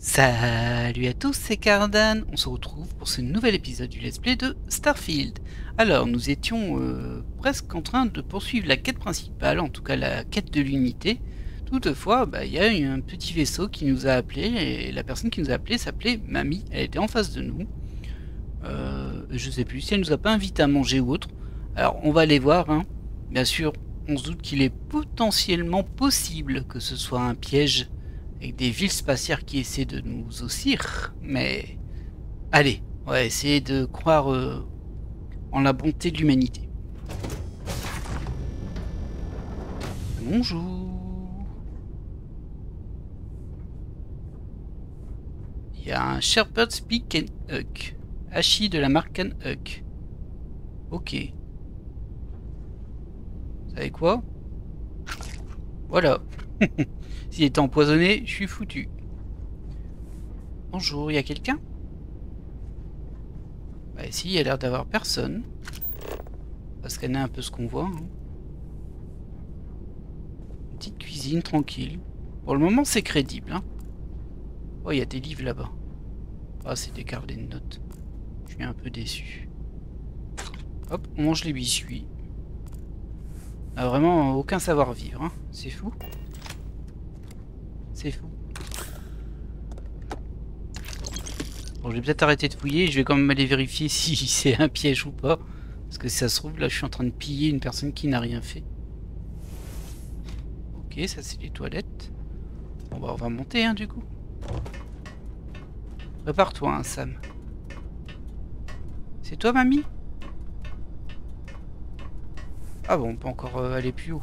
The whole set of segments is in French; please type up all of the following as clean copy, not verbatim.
Salut à tous, c'est Cardan. On se retrouve pour ce nouvel épisode du let's play de Starfield. Alors, nous étions presque en train de poursuivre la quête principale, en tout cas la quête de l'unité. Toutefois, il y a eu un petit vaisseau qui nous a appelé, et la personne qui nous a appelé s'appelait Mamie. Elle était en face de nous. Je sais plus si elle nous a pas invité à manger ou autre. Alors, on va aller voir, hein. Bien sûr, on se doute qu'il est potentiellement possible que ce soit un piège avec des villes spatiales qui essaient de nous ossir, mais allez, on va essayer de croire en la bonté de l'humanité. Bonjour. Il y a un Shepherd's Peak and Huck. Hachi de la marque Can Huck. Ok. Vous savez quoi? Voilà. S'il était empoisonné, je suis foutu. Bonjour, il y a quelqu'un? Bah si, il y a l'air d'avoir personne. On va scanner un peu ce qu'on voit. Hein. Une petite cuisine, tranquille. Pour le moment, c'est crédible. Hein. Oh, il y a des livres là-bas. Ah, c'est des carnets de notes. Je suis un peu déçu. Hop, on mange les biscuits. On a vraiment aucun savoir-vivre. Hein. C'est fou. C'est fou. Bon, je vais peut-être arrêter de fouiller. Je vais quand même aller vérifier si c'est un piège ou pas. Parce que si ça se trouve, là, je suis en train de piller une personne qui n'a rien fait. Ok, ça, c'est les toilettes. Bon, bah, on va monter, hein, du coup. Prépare-toi, hein, Sam. C'est toi, mamie? Ah bon, on peut encore aller plus haut.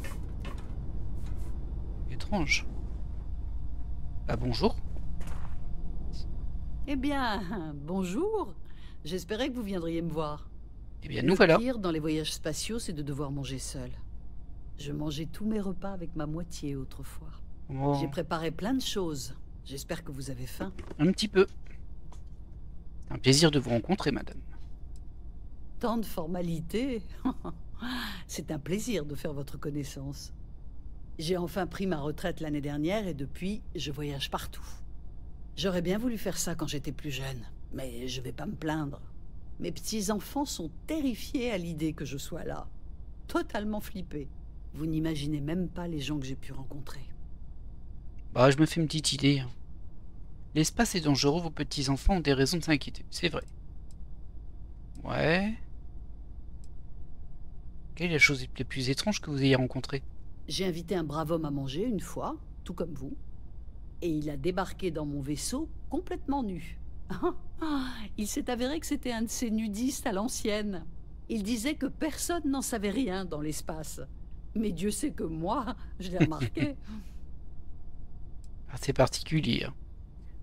Étrange. Ah, bonjour. Eh bien, bonjour. J'espérais que vous viendriez me voir. Eh bien, nous voilà. Le pire dans les voyages spatiaux, c'est de devoir manger seul. Je mangeais tous mes repas avec ma moitié autrefois. Oh. J'ai préparé plein de choses. J'espère que vous avez faim. Un petit peu. Un plaisir de vous rencontrer, madame. Tant de formalités. C'est un plaisir de faire votre connaissance. J'ai enfin pris ma retraite l'année dernière et depuis, je voyage partout. J'aurais bien voulu faire ça quand j'étais plus jeune, mais je vais pas me plaindre. Mes petits-enfants sont terrifiés à l'idée que je sois là. Totalement flippés. Vous n'imaginez même pas les gens que j'ai pu rencontrer. Bah, je me fais une petite idée. Hein. L'espace est dangereux, vos petits-enfants ont des raisons de s'inquiéter. C'est vrai. Ouais. Quelle est la chose la plus étrange que vous ayez rencontrée? J'ai invité un brave homme à manger une fois, tout comme vous. Et il a débarqué dans mon vaisseau complètement nu. Il s'est avéré que c'était un de ces nudistes à l'ancienne. Il disait que personne n'en savait rien dans l'espace. Mais Dieu sait que moi, je l'ai remarqué. Ah, c'est particulier. Hein.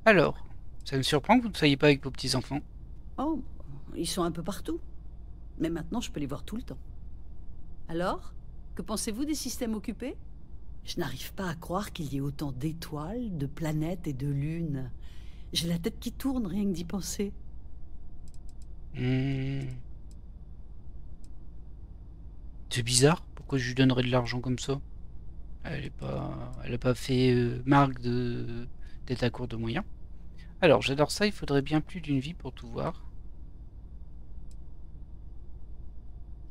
Alors, ça me surprend que vous ne soyez pas avec vos petits-enfants. Oh, ils sont un peu partout. Mais maintenant, je peux les voir tout le temps. Alors, que pensez-vous des systèmes occupés? Je n'arrive pas à croire qu'il y ait autant d'étoiles, de planètes et de lunes. J'ai la tête qui tourne rien que d'y penser. C'est bizarre. Pourquoi je lui donnerais de l'argent comme ça? Elle a pas fait marque d'être à court de moyens. Alors, j'adore ça. Il faudrait bien plus d'une vie pour tout voir.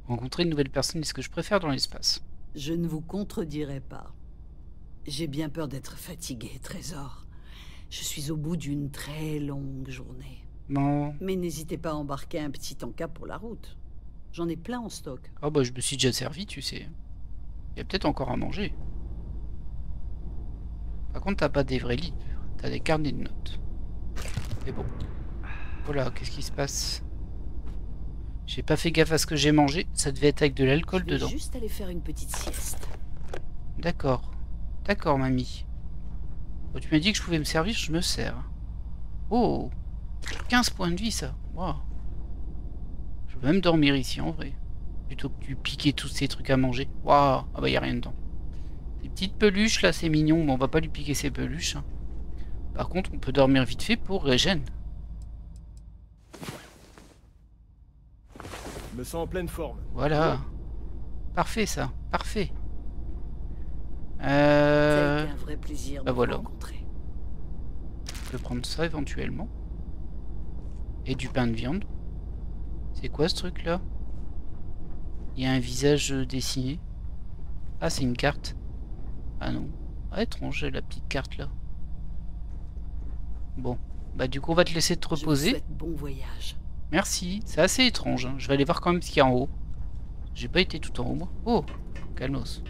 Rencontrer une nouvelle personne est ce que je préfère dans l'espace. Je ne vous contredirai pas. J'ai bien peur d'être fatigué, Trésor. Je suis au bout d'une très longue journée. Bon. Mais n'hésitez pas à embarquer un petit encas pour la route. J'en ai plein en stock. Ah bah je me suis déjà servi, tu sais. Il y a peut-être encore à manger. Par contre, t'as pas des vrais livres. T'as des carnets de notes. Mais bon. Voilà, qu'est-ce qui se passe? J'ai pas fait gaffe à ce que j'ai mangé. Ça devait être avec de l'alcool dedans. Je vais juste aller faire une petite sieste. D'accord. D'accord, mamie. Bon, tu m'as dit que je pouvais me servir, je me sers. Oh, 15 points de vie, ça. Wow. Je peux même dormir ici, en vrai. Plutôt que tu piquer tous ces trucs à manger. Waouh. Ah bah, y a rien dedans. Des petites peluches, là, c'est mignon, mais on va pas lui piquer ses peluches. Hein. Par contre, on peut dormir vite fait pour régène. Je me sens en pleine forme. Voilà. Parfait, ça. Parfait. Ça a été un vrai plaisir de vous voilà. rencontrer. peux prendre ça éventuellement. Et du pain de viande. C'est quoi ce truc là? Il y a un visage dessiné. Ah, c'est une carte. Ah non. Ah, étrange la petite carte là. Bon. Bah du coup on va te laisser te reposer. Je vous souhaite bon voyage. Merci. C'est assez étrange. Hein. Je vais aller voir quand même ce qu'il y a en haut. J'ai pas été tout en haut moi. Oh, calmos.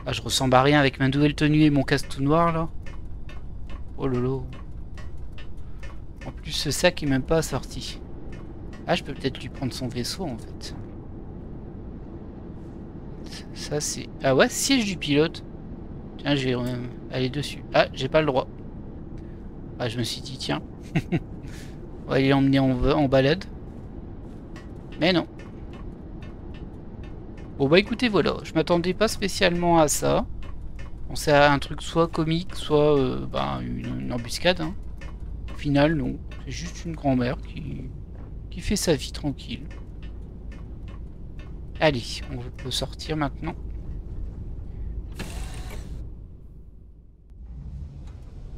Ah, je ressemble à rien avec ma nouvelle tenue et mon casque tout noir là. Oh lolo. En plus ce sac est même pas assorti. Ah, je peux peut-être lui prendre son vaisseau en fait. Ça c'est... Ah ouais, siège du pilote. Tiens, je vais aller dessus. Ah, j'ai pas le droit. Ah, je me suis dit, tiens. On va aller l'emmener en balade. Mais non. Bon bah écoutez, voilà. Je m'attendais pas spécialement à ça. On sait à un truc soit comique, soit une embuscade. Hein. Au final, non. C'est juste une grand-mère qui fait sa vie tranquille. Allez, on peut sortir maintenant.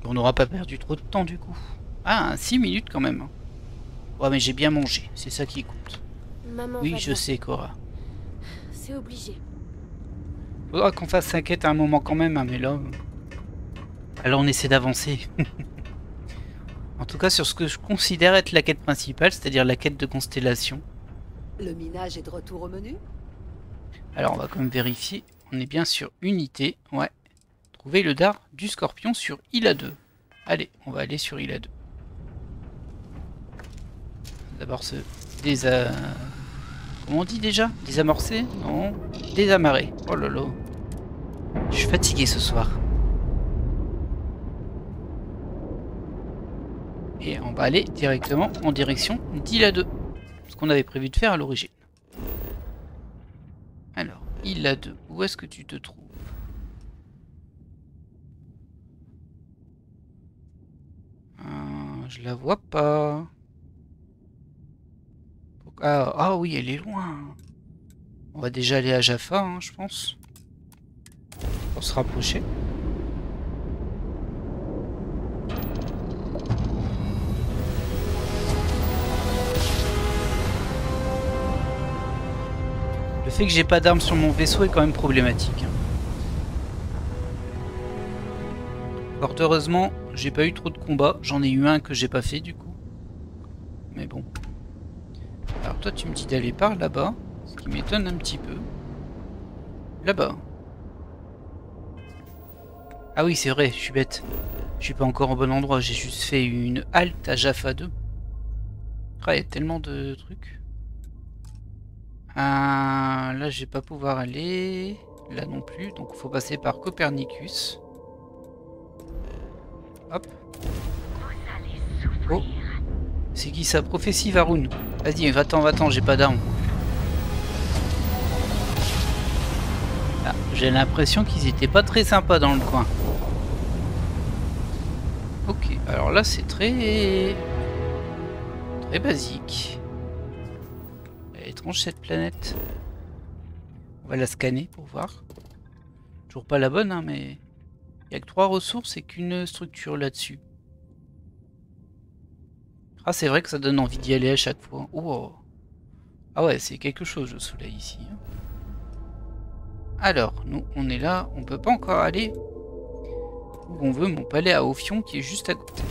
On n'aura pas perdu trop de temps du coup. Ah, 6 minutes quand même. Ouais, mais j'ai bien mangé, c'est ça qui compte. Maman Oui, va je bien. sais, Cora. C'est obligé. Faudra qu'on fasse 5 quêtes à un moment quand même, hein, mais là... Alors on essaie d'avancer. En tout cas, sur ce que je considère être la quête principale, c'est-à-dire la quête de constellation. Le minage est de retour au menu? Alors on va quand même vérifier. On est bien sur Unité. Ouais. Trouver le dard du scorpion sur Ila 2. Allez, on va aller sur Ila 2. D'abord se comment on dit déjà? Désamorcer? Non. Désamarrer. Oh là là. Je suis fatigué ce soir. Et on va aller directement en direction d'Ila 2. Ce qu'on avait prévu de faire à l'origine. Alors, Ila 2, où est-ce que tu te trouves? Je la vois pas. Ah oui, elle est loin. On va déjà aller à Jaffa, hein, je pense. Pour se rapprocher. Le fait que j'ai pas d'armes sur mon vaisseau est quand même problématique. Fort heureusement, j'ai pas eu trop de combats. J'en ai eu un que j'ai pas fait du coup. Mais bon. Alors toi tu me dis d'aller par là-bas. Ce qui m'étonne un petit peu. Là-bas. Ah oui c'est vrai, je suis bête. Je suis pas encore au bon endroit. J'ai juste fait une halte à Jaffa 2. Ah, il y a tellement de trucs. Là je vais pas pouvoir aller. Là non plus. Donc il faut passer par Copernicus. Hop. Oh. C'est qui ça? Prophétie Varun. Vas-y, va-t'en, j'ai pas d'armes. Ah, j'ai l'impression qu'ils étaient pas très sympas dans le coin. Ok, alors là c'est très basique. Elle est étrange cette planète. On va la scanner pour voir. Toujours pas la bonne, hein, mais il y a que 3 ressources et qu'une structure là-dessus. Ah, c'est vrai que ça donne envie d'y aller à chaque fois. Oh. Ah ouais, c'est quelque chose le soleil ici. Alors, nous, on est là. On peut pas encore aller où on veut. Mon palais à Ophion qui est juste à côté.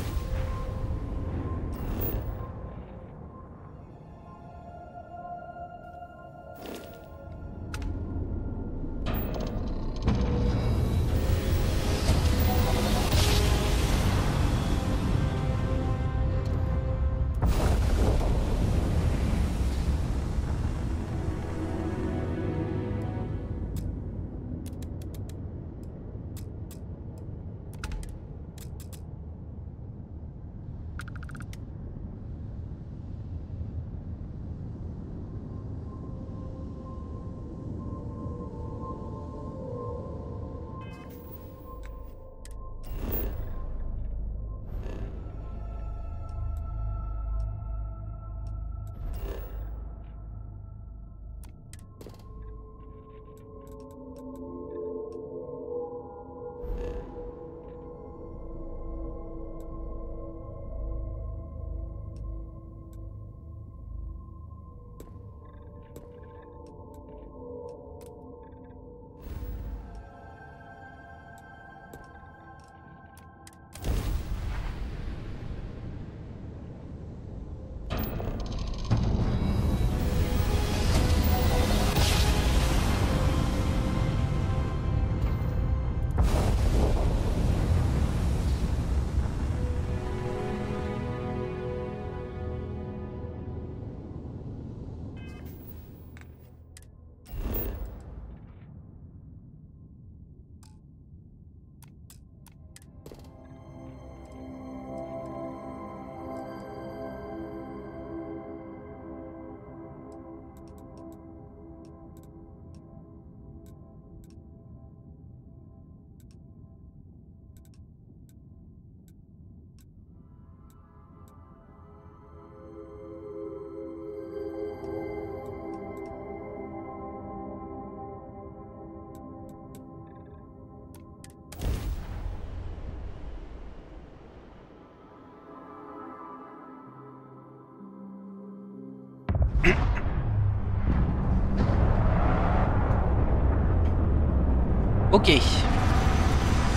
Ok.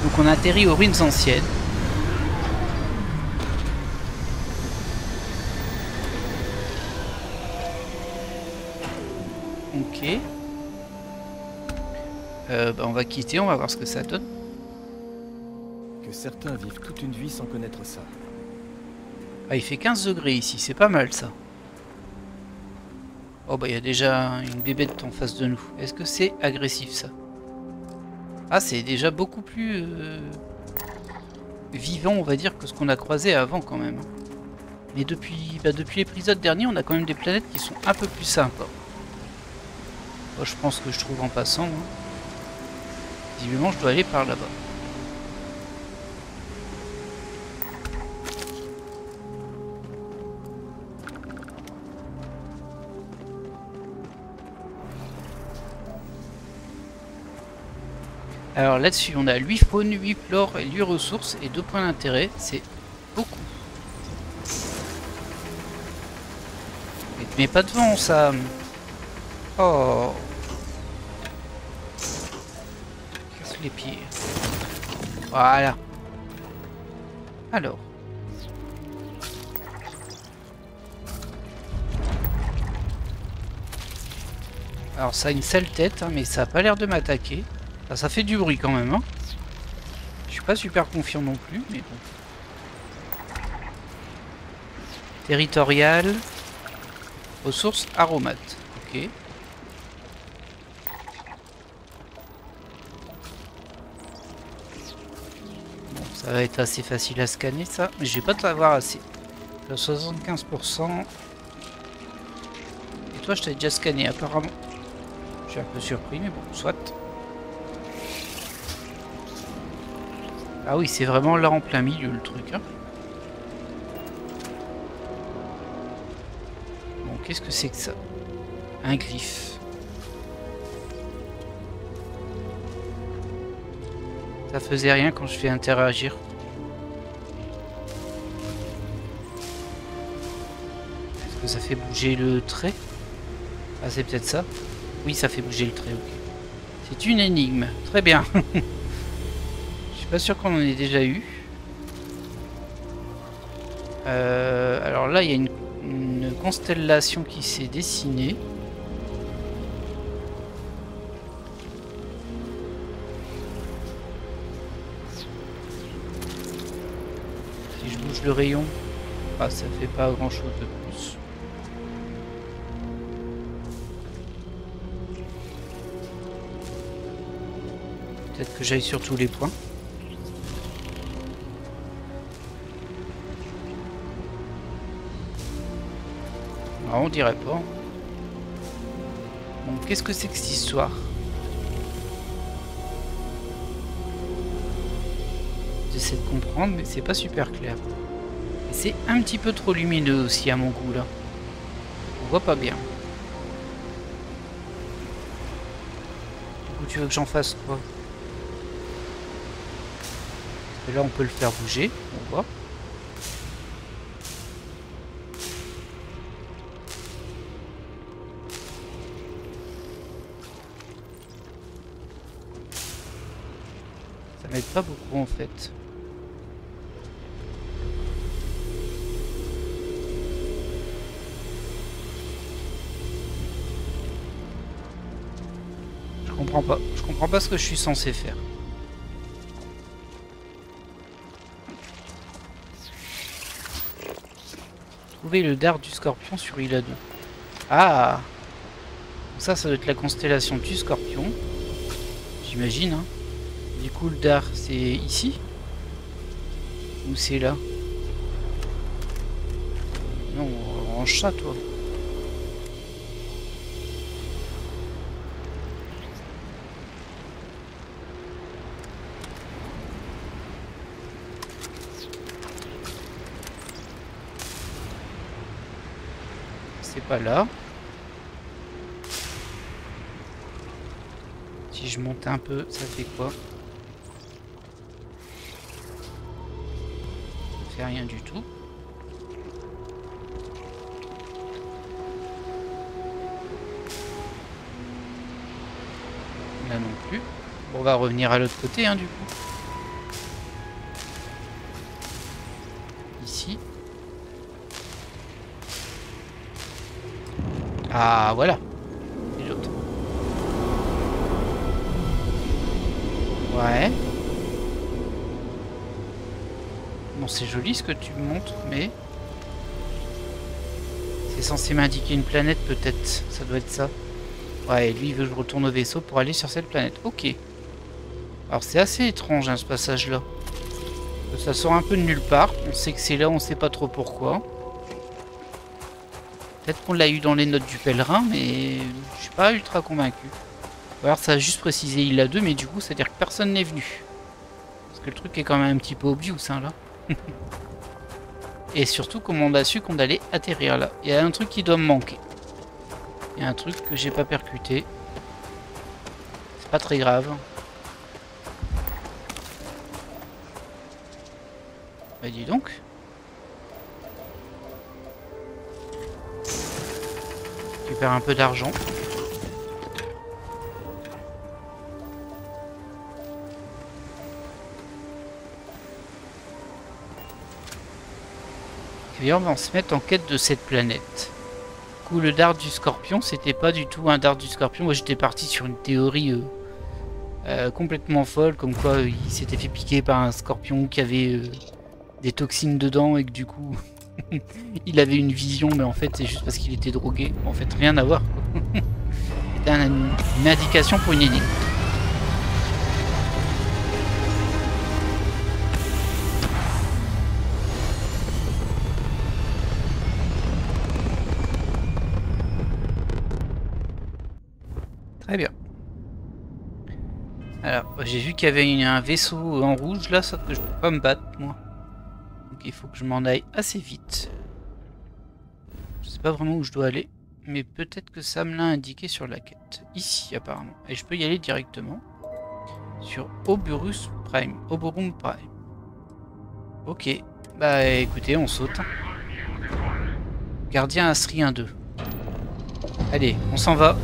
Donc on atterrit aux ruines anciennes. Ok. On va quitter, on va voir ce que ça donne. Que certains vivent toute une vie sans connaître ça. Ah, il fait 15 degrés ici, c'est pas mal ça. Oh bah il y a déjà une bébête en face de nous. Est-ce que c'est agressif ça? Ah, c'est déjà beaucoup plus vivant, on va dire, que ce qu'on a croisé avant quand même. Mais depuis l'épisode dernier, on a quand même des planètes qui sont un peu plus sympas. Moi, je pense que je trouve en passant. Hein. Visiblement, je dois aller par là-bas. Alors là-dessus, on a 8 faune, 8 flore et 8 ressources et 2 points d'intérêt. C'est beaucoup. Mais te mets pas devant, ça. Oh. Casse les pieds. Voilà. Alors. Alors ça a une sale tête, hein, mais ça a pas l'air de m'attaquer. Ah, ça fait du bruit quand même, hein. Je suis pas super confiant non plus, mais bon. Territorial. Ressources aromates. Ok. Bon, ça va être assez facile à scanner ça, mais je vais pas t'avoir assez. Le 75%. Et toi, je t'ai déjà scanné apparemment. Je suis un peu surpris, mais bon, soit. Ah oui, c'est vraiment là en plein milieu le truc. Hein. Bon, qu'est-ce que c'est que ça? Un glyphe. Ça faisait rien quand je fais interagir. Est-ce que ça fait bouger le trait? Ah, c'est peut-être ça? Oui, ça fait bouger le trait, ok. C'est une énigme. Très bien. Je suis pas sûr qu'on en ait déjà eu. Alors là, il y a une constellation qui s'est dessinée. Si je bouge le rayon, ah, ça fait pas grand chose de plus. Peut-être que j'aille sur tous les points. On dirait pas. Bon, qu'est-ce que c'est que cette histoire? J'essaie de comprendre, mais c'est pas super clair. Et c'est un petit peu trop lumineux aussi à mon goût là. On voit pas bien. Du coup, tu veux que j'en fasse quoi? Parce que là, on peut le faire bouger. On voit. Ça m'aide pas beaucoup en fait. Je comprends pas. Je comprends pas ce que je suis censé faire. Trouver le dard du scorpion sur Ila 2. Ah! Ça doit être la constellation du scorpion. J'imagine, hein. Du coup, le dard, c'est ici? Ou c'est là? Non, en chat, toi. C'est pas là. Si je monte un peu, ça fait quoi? Ça fait rien du tout. Là non plus. Bon, on va revenir à l'autre côté, hein, du coup. Ici. Ah, voilà. Et l'autre. Ouais. Bon, c'est joli ce que tu me montres, mais... C'est censé m'indiquer une planète, peut-être. Ça doit être ça. Ouais, et lui, il veut que je retourne au vaisseau pour aller sur cette planète. Ok. Alors, c'est assez étrange, hein, ce passage-là. Ça sort un peu de nulle part. On sait que c'est là, on sait pas trop pourquoi. Peut-être qu'on l'a eu dans les notes du pèlerin, mais je suis pas ultra convaincu. Ou alors ça a juste précisé il a 2, mais du coup, ça veut dire que personne n'est venu. Parce que le truc est quand même un petit peu obvious, hein, là. Et surtout, comment on a su qu'on allait atterrir là. Il y a un truc qui doit me manquer. Il y a un truc que j'ai pas percuté. C'est pas très grave. Bah dis donc. Tu perds un peu d'argent. Et on va se mettre en quête de cette planète. Du coup, le dard du scorpion, c'était pas du tout un dard du scorpion. Moi, j'étais parti sur une théorie complètement folle, comme quoi il s'était fait piquer par un scorpion qui avait des toxines dedans et que du coup, il avait une vision, mais en fait, c'est juste parce qu'il était drogué. En fait, rien à voir. C'était une indication pour une énigme. Très bien. Alors, j'ai vu qu'il y avait un vaisseau en rouge là, sauf que je peux pas me battre moi. Donc il faut que je m'en aille assez vite. Je sais pas vraiment où je dois aller, mais peut-être que ça me l'a indiqué sur la quête. Ici apparemment. Et je peux y aller directement sur Oberus Prime. Oberum Prime. Ok. Bah écoutez, on saute. Gardien Astri 1-2. Allez, on s'en va.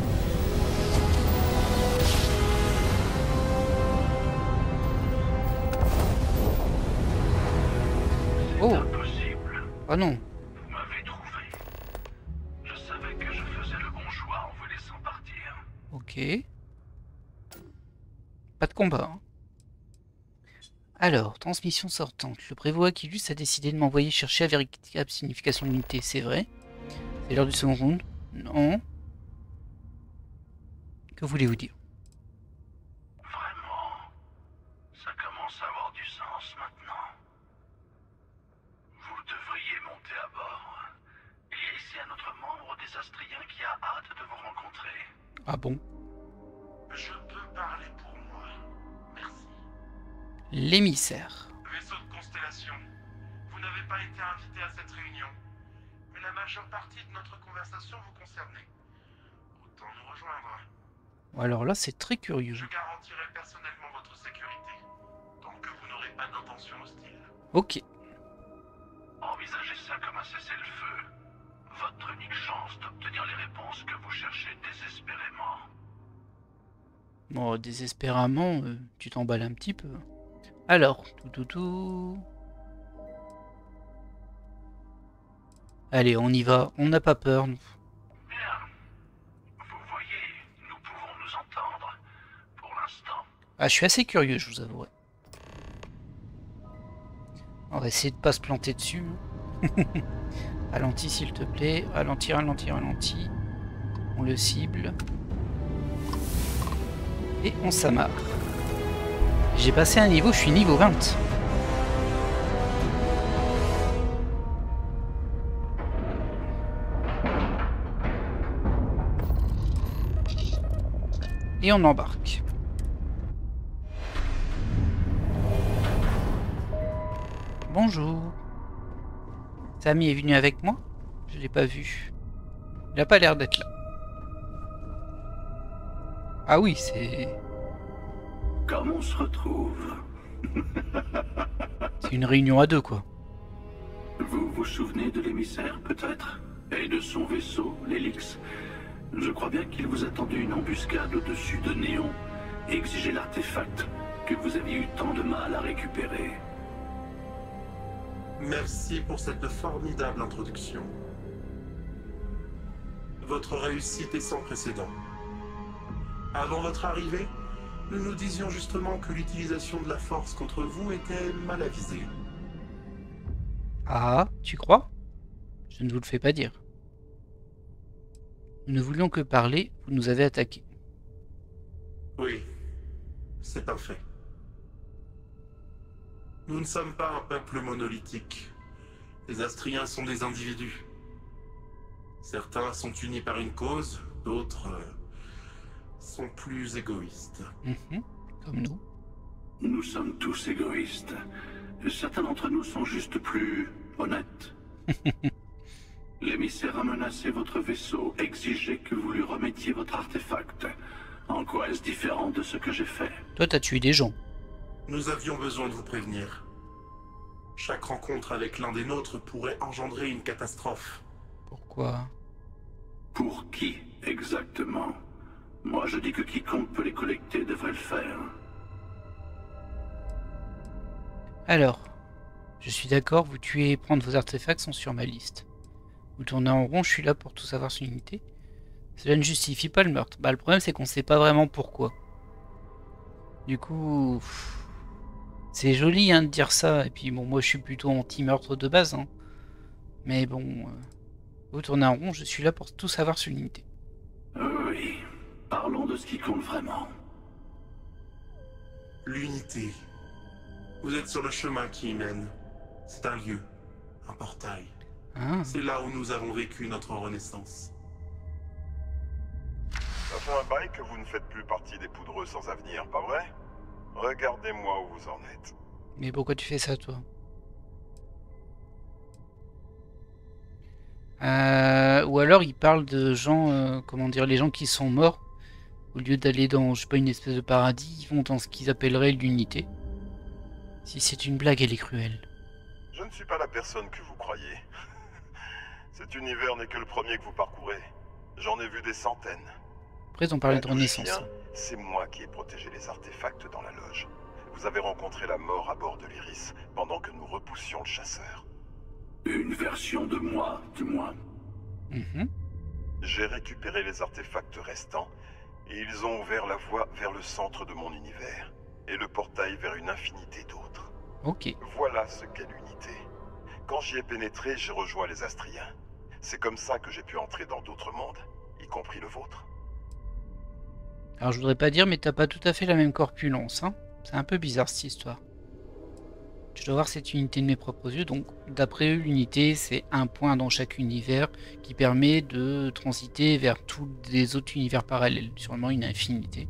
Oh. Oh non. Vous m'avez trouvé. Je savais que je faisais le bon choix en vous laissant partir. Ok. Pas de combat. Hein. Alors, transmission sortante. Le prévôt Aquilus a décidé de m'envoyer chercher la véritable signification de l'unité, c'est vrai. C'est l'heure du second round. Non. Que voulez-vous dire? Vraiment, ça commence à avoir du sens maintenant. Vous devriez monter à bord. Il y a ici un autre membre des Astriens qui a hâte de vous rencontrer. Ah bon? Je peux parler pour moi. Merci. L'émissaire. Vaisseau de Constellation, vous n'avez pas été invité à cette réunion, mais la majeure partie de notre conversation vous concernait. Autant nous rejoindre. Alors là, c'est très curieux. Je garantirai personnellement votre sécurité, tant que vous n'aurez pas d'intention hostile. Ok. Envisagez ça comme un cessez-le-feu. Votre unique chance d'obtenir les réponses que vous cherchez désespérément. Bon, désespérément, tu t'emballes un petit peu. Alors, tout. Allez, on y va. On n'a pas peur, nous. Bien. Vous voyez, nous pouvons nous entendre. Pour l'instant. Ah, je suis assez curieux, je vous avouerai. On va essayer de pas se planter dessus. Ralentis, s'il te plaît. Ralentis. On le cible. Et on s'amarre. J'ai passé un niveau, je suis niveau 20. Et on embarque. Bonjour. Samy est venu avec moi? Je l'ai pas vu. Il a pas l'air d'être là. Ah oui, c'est... Comme on se retrouve. C'est une réunion à deux, quoi. Vous vous souvenez de l'émissaire, peut-être? Et de son vaisseau, l'Helix? Je crois bien qu'il vous a tendu une embuscade au-dessus de Néon exiger l'artefact que vous aviez eu tant de mal à récupérer. Merci pour cette formidable introduction. Votre réussite est sans précédent. Avant votre arrivée, nous nous disions justement que l'utilisation de la force contre vous était mal avisée. Ah, tu crois? Je ne vous le fais pas dire. Nous ne voulions que parler, vous nous avez attaqués. Oui, c'est un fait. Nous ne sommes pas un peuple monolithique. Les Astriens sont des individus. Certains sont unis par une cause, d'autres sont plus égoïstes. Comme nous. Nous sommes tous égoïstes. Certains d'entre nous sont juste plus honnêtes. L'émissaire a menacé votre vaisseau, exigé que vous lui remettiez votre artefact. En quoi est-ce différent de ce que j'ai fait? Toi, t'as tué des gens. Nous avions besoin de vous prévenir. Chaque rencontre avec l'un des nôtres pourrait engendrer une catastrophe. Pourquoi? Pour qui, exactement? Moi, je dis que quiconque peut les collecter devrait le faire. Alors, je suis d'accord, vous tuer et prendre vos artefacts sont sur ma liste. Vous tournez en rond, je suis là pour tout savoir sur l'unité. Cela ne justifie pas le meurtre. Bah, le problème, c'est qu'on sait pas vraiment pourquoi. Du coup... C'est joli hein, de dire ça, et puis bon, moi je suis plutôt anti-meurtre de base, hein. Mais bon, vous tournez en rond, je suis là pour tout savoir sur l'unité. Oui, parlons de ce qui compte vraiment. L'unité. Vous êtes sur le chemin qui y mène. C'est un lieu, un portail. Ah. C'est là où nous avons vécu notre renaissance. Ça fait un bail que vous ne faites plus partie des poudreux sans avenir, pas vrai? Regardez-moi où vous en êtes. Mais pourquoi tu fais ça, toi? Ou alors il parle de gens, comment dire, les gens qui sont morts, au lieu d'aller dans, je sais pas, une espèce de paradis, ils vont dans ce qu'ils appelleraient l'unité. Si c'est une blague, elle est cruelle. Je ne suis pas la personne que vous croyez. Cet univers n'est que le premier que vous parcourez. J'en ai vu des centaines. Après, ils ont parlé de D'où je renaissance. viens, c'est moi qui ai protégé les artefacts dans la loge. Vous avez rencontré la mort à bord de l'Iris, pendant que nous repoussions le chasseur. Une version de moi, du moins. J'ai récupéré les artefacts restants, et ils ont ouvert la voie vers le centre de mon univers, et le portail vers une infinité d'autres. Ok. Voilà ce qu'est l'unité. Quand j'y ai pénétré, j'ai rejoint les Astriens. C'est comme ça que j'ai pu entrer dans d'autres mondes, y compris le vôtre. Alors je voudrais pas dire, mais t'as pas tout à fait la même corpulence, hein. C'est un peu bizarre cette histoire. Je dois voir cette unité de mes propres yeux, donc d'après eux, l'unité c'est un point dans chaque univers qui permet de transiter vers tous les autres univers parallèles, sûrement une infinité.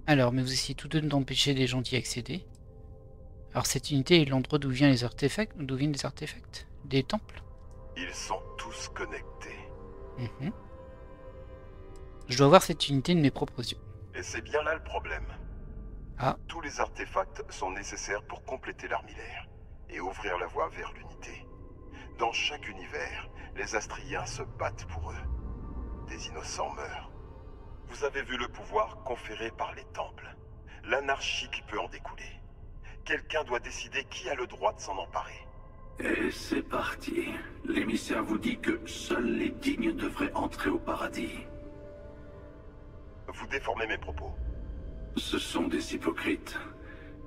Alors, mais vous essayez tous deux d'empêcher les gens d'y accéder. Alors cette unité est l'endroit d'où viennent les artefacts, d'où viennent les artefacts? Des temples? Ils sont tous connectés. Je dois voir cette unité de mes propres yeux. Et c'est bien là le problème. Ah. Tous les artefacts sont nécessaires pour compléter l'armillaire et ouvrir la voie vers l'unité. Dans chaque univers, les Astriens se battent pour eux. Des innocents meurent. Vous avez vu le pouvoir conféré par les temples. L'anarchie qui peut en découler. Quelqu'un doit décider qui a le droit de s'en emparer. Et c'est parti. L'émissaire vous dit que seuls les dignes devraient entrer au paradis. Vous déformez mes propos. Ce sont des hypocrites.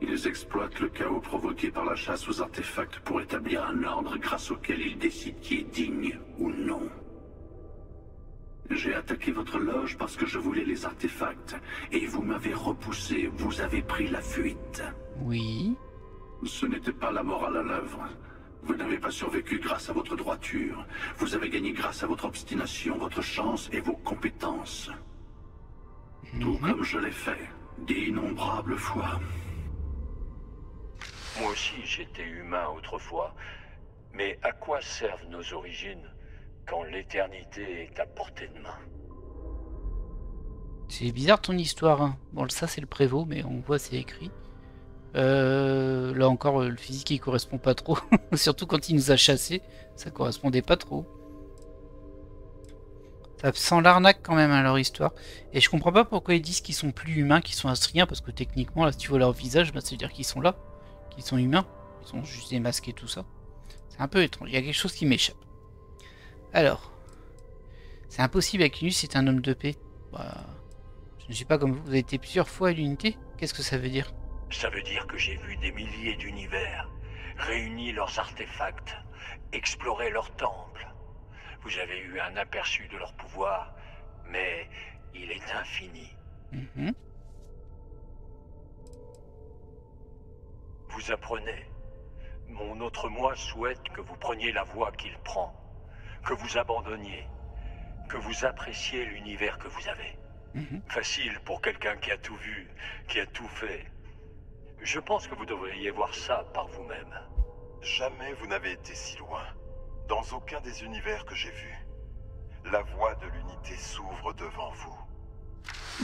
Ils exploitent le chaos provoqué par la chasse aux artefacts pour établir un ordre grâce auquel ils décident qui est digne ou non. J'ai attaqué votre loge parce que je voulais les artefacts, et vous m'avez repoussé, vous avez pris la fuite. Oui. Ce n'était pas la morale à l'œuvre. Vous n'avez pas survécu grâce à votre droiture. Vous avez gagné grâce à votre obstination, votre chance et vos compétences. Tout comme je l'ai fait, d'innombrables fois. Moi aussi, j'étais humain autrefois. Mais à quoi servent nos origines quand l'éternité est à portée de main? C'est bizarre ton histoire, hein. Bon, ça c'est le prévôt, mais on voit c'est écrit. Là encore, le physique il correspond pas trop. Surtout quand il nous a chassés, ça correspondait pas trop. Ça sent l'arnaque quand même à leur histoire. Et je comprends pas pourquoi ils disent qu'ils sont plus humains, qu'ils sont astriens, parce que techniquement, là, si tu vois leur visage, bah, ça veut dire qu'ils sont là, qu'ils sont humains. Ils sont juste démasqués, tout ça. C'est un peu étrange, il y a quelque chose qui m'échappe. Alors, c'est impossible, Aquilus est un homme de paix. Bah, je ne suis pas comme vous, vous avez été plusieurs fois à l'unité. Qu'est-ce que ça veut dire? Ça veut dire que j'ai vu des milliers d'univers, réuni leurs artefacts, explorer leurs temples. Vous avez eu un aperçu de leur pouvoir, mais il est infini. Vous apprenez. Mon autre moi souhaite que vous preniez la voie qu'il prend, que vous abandonniez, que vous appréciez l'univers que vous avez. Facile pour quelqu'un qui a tout vu, qui a tout fait. Je pense que vous devriez voir ça par vous-même. Jamais vous n'avez été si loin. Dans aucun des univers que j'ai vus. La voie de l'unité s'ouvre devant vous.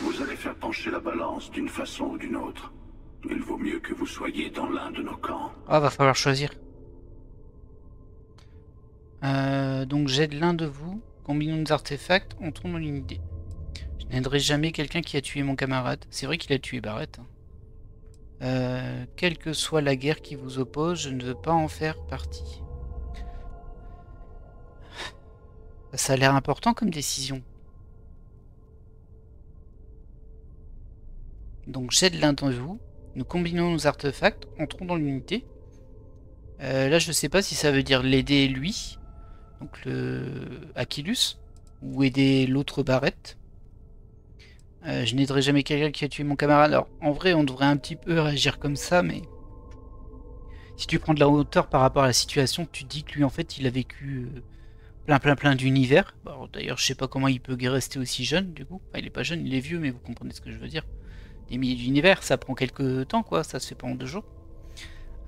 Vous allez faire pencher la balance d'une façon ou d'une autre. Il vaut mieux que vous soyez dans l'un de nos camps. Ah, va falloir choisir. Donc j'aide l'un de vous. Combinons nos artefacts, entrons dans l'unité. Je n'aiderai jamais quelqu'un qui a tué mon camarade. C'est vrai qu'il a tué Barrett. Quelle que soit la guerre qui vous oppose, je ne veux pas en faire partie. Ça a l'air important comme décision. Donc j'aide l'un d'entre vous. Nous combinons nos artefacts, entrons dans l'unité. Là je sais pas si ça veut dire l'aider lui, donc le Aquilus, ou aider l'autre Barrett. Je n'aiderai jamais quelqu'un qui a tué mon camarade. Alors en vrai on devrait un petit peu réagir comme ça, mais si tu prends de la hauteur par rapport à la situation, tu te dis que lui en fait il a vécu plein d'univers. Bon, d'ailleurs je sais pas comment il peut rester aussi jeune du coup. Enfin, il est pas jeune, il est vieux, mais vous comprenez ce que je veux dire. Des milliers d'univers, ça prend quelques temps quoi, ça se fait pas en 2 jours.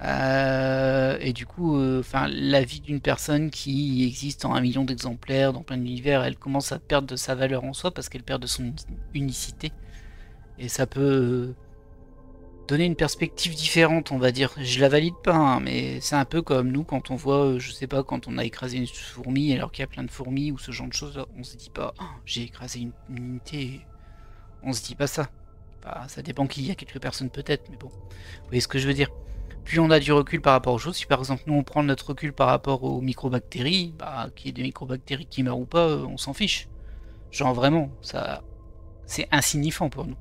Et du coup, la vie d'une personne qui existe en 1 million d'exemplaires dans plein d'univers, elle commence à perdre de sa valeur en soi parce qu'elle perd de son unicité. Et ça peut donner une perspective différente, on va dire. Je la valide pas, hein, mais c'est un peu comme nous quand on voit, je sais pas, quand on a écrasé une fourmi alors qu'il y a plein de fourmis ou ce genre de choses, on se dit pas, oh, j'ai écrasé une unité. On se dit pas ça. Enfin, ça dépend qui, il y a quelques personnes peut-être, mais bon. Vous voyez ce que je veux dire. Puis on a du recul par rapport aux choses. Si par exemple nous on prend notre recul par rapport aux microbactéries, bah qu'il y ait des microbactéries qui meurent ou pas, on s'en fiche. Genre vraiment, ça c'est insignifiant pour nous.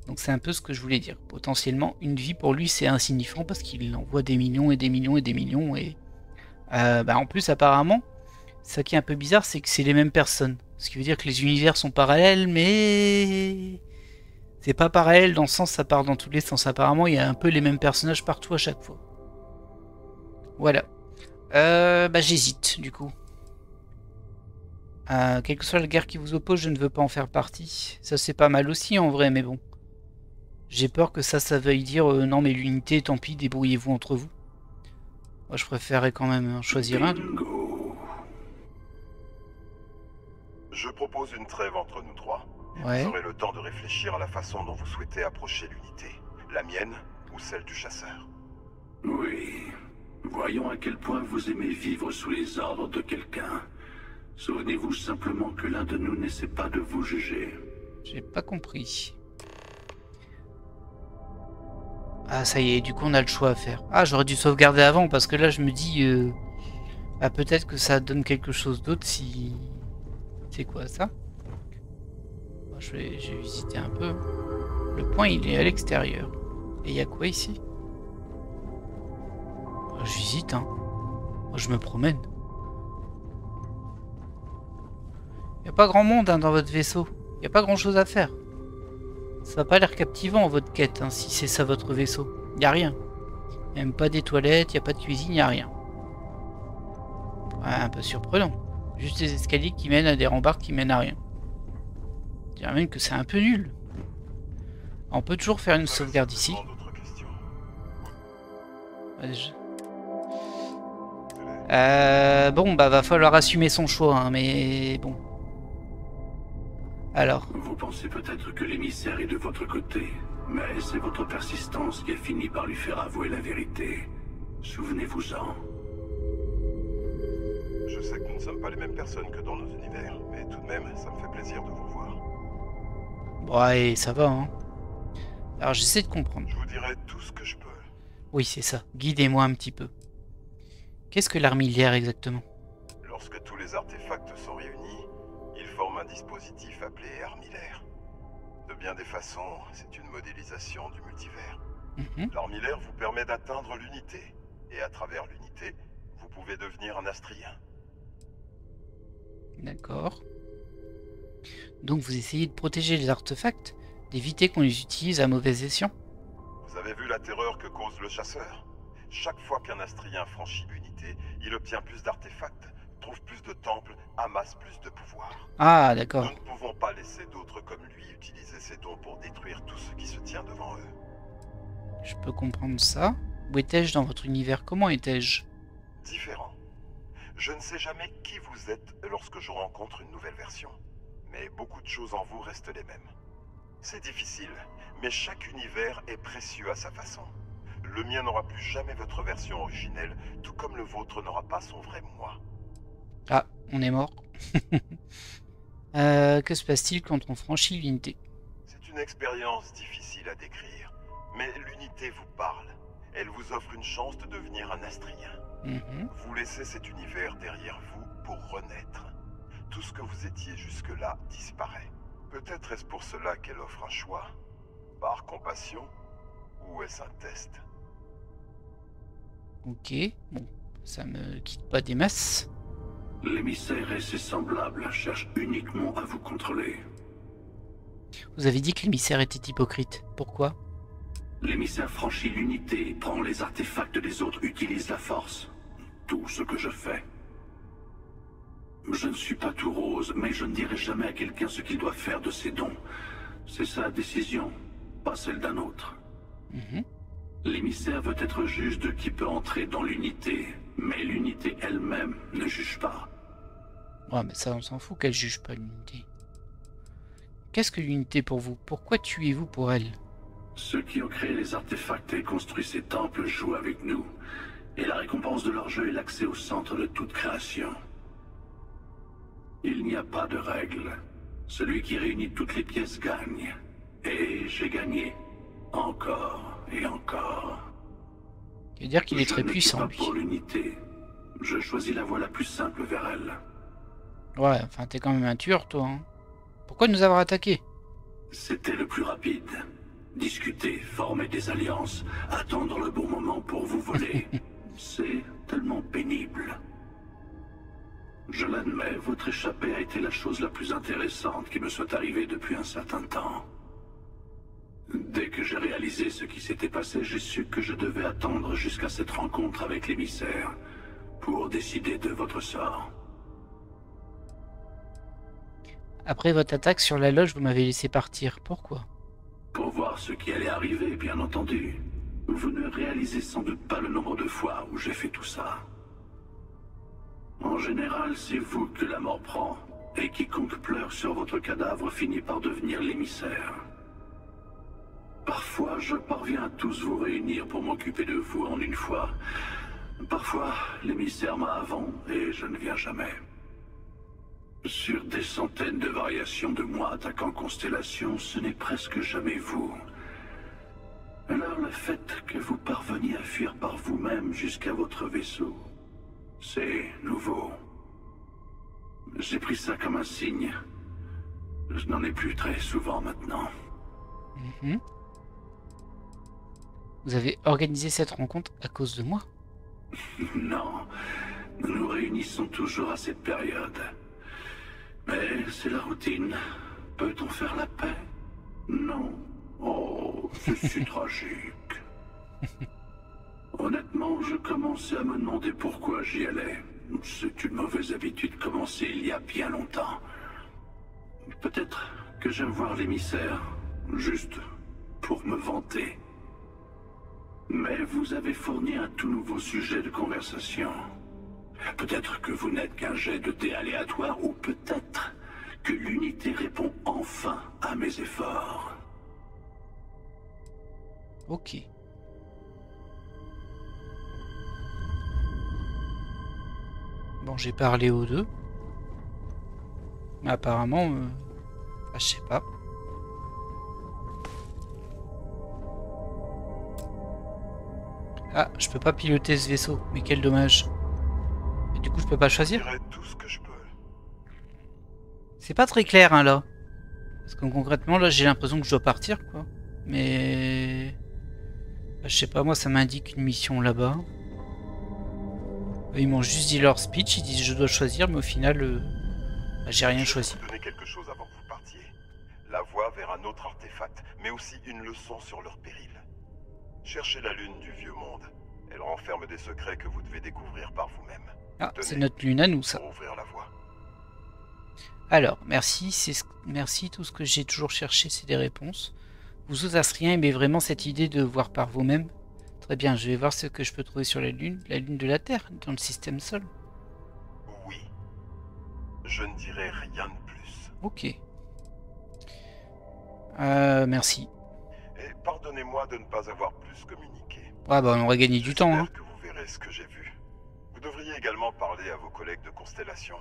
Donc c'est un peu ce que je voulais dire. Potentiellement, une vie pour lui c'est insignifiant parce qu'il envoie des millions et des millions et des millions et en plus apparemment, ça qui est un peu bizarre, c'est que c'est les mêmes personnes. Ce qui veut dire que les univers sont parallèles, mais c'est pas parallèle dans le sens ça part dans tous les sens. Apparemment il y a un peu les mêmes personnages partout à chaque fois. Voilà. J'hésite du coup. Quelle que soit la guerre qui vous oppose, je ne veux pas en faire partie. Ça c'est pas mal aussi en vrai, mais bon. J'ai peur que ça veuille dire non mais l'unité, tant pis, débrouillez-vous entre vous. Moi je préférerais quand même choisir un. Je propose une trêve entre nous trois. Ouais. Vous aurez le temps de réfléchir à la façon dont vous souhaitez approcher l'unité. La mienne ou celle du chasseur? Oui. Voyons à quel point vous aimez vivre sous les ordres de quelqu'un. Souvenez-vous simplement que l'un de nous n'essaie pas de vous juger. J'ai pas compris. Ah ça y est, du coup on a le choix à faire. Ah j'aurais dû sauvegarder avant parce que là je me dis peut-être que ça donne quelque chose d'autre si... C'est quoi ça? J'ai visité un peu. Le point il est à l'extérieur. Et il y a quoi ici? Je visite hein. Moi, je me promène. Il n'y a pas grand monde hein, dans votre vaisseau. Il n'y a pas grand chose à faire. Ça n'a pas l'air captivant votre quête hein, si c'est ça votre vaisseau. Il n'y a rien. Il n'y a même pas des toilettes, il n'y a pas de cuisine, il n'y a rien. Ouais, un peu surprenant. Juste des escaliers qui mènent à des rambardes qui mènent à rien. Je dirais même que c'est un peu nul. On peut toujours faire une sauvegarde ici. Bon, va falloir assumer son choix, hein, mais bon. Alors. Vous pensez peut-être que l'émissaire est de votre côté, mais c'est votre persistance qui a fini par lui faire avouer la vérité. Souvenez-vous-en. Je Je sais que nous ne sommes pas les mêmes personnes que dans nos univers, mais tout de même, ça me fait plaisir de vous revoir. Bon, et ça va, hein. Alors, j'essaie de comprendre. Je vous dirai tout ce que je peux. Oui, c'est ça. Guidez-moi un petit peu. Qu'est-ce que l'armilière exactement? Lorsque tous les artefacts sont réunis, ils forment un dispositif appelé armillaire. De bien des façons, c'est une modélisation du multivers. L'armillaire vous permet d'atteindre l'unité, et à travers l'unité, vous pouvez devenir un astrien. D'accord. Donc vous essayez de protéger les artefacts, d'éviter qu'on les utilise à mauvais escient? Vous avez vu la terreur que cause le chasseur? Chaque fois qu'un astrien franchit l'unité, il obtient plus d'artefacts, trouve plus de temples, amasse plus de pouvoir. Ah, d'accord. Nous ne pouvons pas laisser d'autres comme lui utiliser ses dons pour détruire tout ce qui se tient devant eux. Je peux comprendre ça. Où étais-je dans votre univers? Comment étais-je? Différent. Je ne sais jamais qui vous êtes lorsque je rencontre une nouvelle version. Mais beaucoup de choses en vous restent les mêmes. C'est difficile, mais chaque univers est précieux à sa façon. Le mien n'aura plus jamais votre version originelle, tout comme le vôtre n'aura pas son vrai moi. Ah, on est mort. Que se passe-t-il quand on franchit l'unité? C'est une expérience difficile à décrire, mais l'unité vous parle. Elle vous offre une chance de devenir un astrien. Vous laissez cet univers derrière vous pour renaître. Tout ce que vous étiez jusque-là disparaît. Peut-être est-ce pour cela qu'elle offre un choix. Par compassion, ou est-ce un test? Ok, bon, ça me quitte pas des masses. L'émissaire et ses semblables cherchent uniquement à vous contrôler. Vous avez dit que l'émissaire était hypocrite. Pourquoi? L'émissaire franchit l'unité, prend les artefacts des autres, utilise la force. Tout ce que je fais. Je ne suis pas tout rose, mais je ne dirai jamais à quelqu'un ce qu'il doit faire de ses dons. C'est sa décision, pas celle d'un autre. L'émissaire veut être juge de qui peut entrer dans l'unité, mais l'unité elle-même ne juge pas. Ouais, mais ça, on s'en fout qu'elle juge pas l'unité. Qu'est-ce que l'unité pour vous? Pourquoi tuez-vous pour elle? Ceux qui ont créé les artefacts et construit ces temples jouent avec nous. Et la récompense de leur jeu est l'accès au centre de toute création. Il n'y a pas de règle. Celui qui réunit toutes les pièces gagne. Et j'ai gagné. Encore et encore. Ça veut dire qu'il est très puissant, Je ne lui. suis pas pour l'unité. Je choisis la voie la plus simple vers elle. Ouais, enfin, t'es quand même un tueur, toi, hein. Pourquoi nous avoir attaqués? C'était le plus rapide. Discuter, former des alliances, attendre le bon moment pour vous voler. C'est tellement pénible. Je l'admets, votre échappée a été la chose la plus intéressante qui me soit arrivée depuis un certain temps. Dès que j'ai réalisé ce qui s'était passé, j'ai su que je devais attendre jusqu'à cette rencontre avec l'émissaire pour décider de votre sort. Après votre attaque sur la loge, vous m'avez laissé partir. Pourquoi? Pour voir ce qui allait arriver, bien entendu. Vous ne réalisez sans doute pas le nombre de fois où j'ai fait tout ça. En général, c'est vous que la mort prend, et quiconque pleure sur votre cadavre finit par devenir l'émissaire. Parfois, je parviens à tous vous réunir pour m'occuper de vous en une fois. Parfois, l'émissaire m'a avant, et je ne viens jamais. Sur des centaines de variations de moi attaquant Constellation, ce n'est presque jamais vous. Alors le fait que vous parveniez à fuir par vous-même jusqu'à votre vaisseau, c'est nouveau. J'ai pris ça comme un signe. Je n'en ai plus très souvent maintenant. Vous avez organisé cette rencontre à cause de moi? Non, nous nous réunissons toujours à cette période. Mais c'est la routine. Peut-on faire la paix? Non. Oh, c'est tragique. Honnêtement, je commençais à me demander pourquoi j'y allais. C'est une mauvaise habitude commencée il y a bien longtemps. Peut-être que j'aime voir l'émissaire, juste pour me vanter. Mais vous avez fourni un tout nouveau sujet de conversation. Peut-être que vous n'êtes qu'un jet de dés aléatoire, ou peut-être que l'unité répond enfin à mes efforts. Ok. Bon, j'ai parlé aux deux. Mais apparemment... je sais pas. Ah, je peux pas piloter ce vaisseau. Mais quel dommage. Et du coup, je peux pas choisir. Je dirai tout ce que je peux. C'est pas très clair, hein, là. Parce que concrètement, là, j'ai l'impression que je dois partir, quoi. Mais... bah, je sais pas, moi, ça m'indique une mission là-bas. Ils m'ont juste dit leur speech, ils disent je dois choisir, mais au final, bah, j'ai rien choisi. Je vais vous donner quelque chose avant que vous partiez. La voie vers un autre artefact, mais aussi une leçon sur leur péril. Cherchez la lune du vieux monde. Elle renferme des secrets que vous devez découvrir par vous-même. Ah, c'est notre lune à nous, ça. Pour ouvrir la voie. Alors, merci, merci, tout ce que j'ai toujours cherché, c'est des réponses. Vous autres Astriens aimez vraiment cette idée de voir par vous-même? Très bien, je vais voir ce que je peux trouver sur la lune de la Terre, dans le système Sol. Oui. Je ne dirai rien de plus. Ok. Merci. Et pardonnez-moi de ne pas avoir plus communiqué. Ah bah on va gagner du temps, hein. J'espère que vous verrez ce que j'ai vu. Vous devriez également parler à vos collègues de Constellation.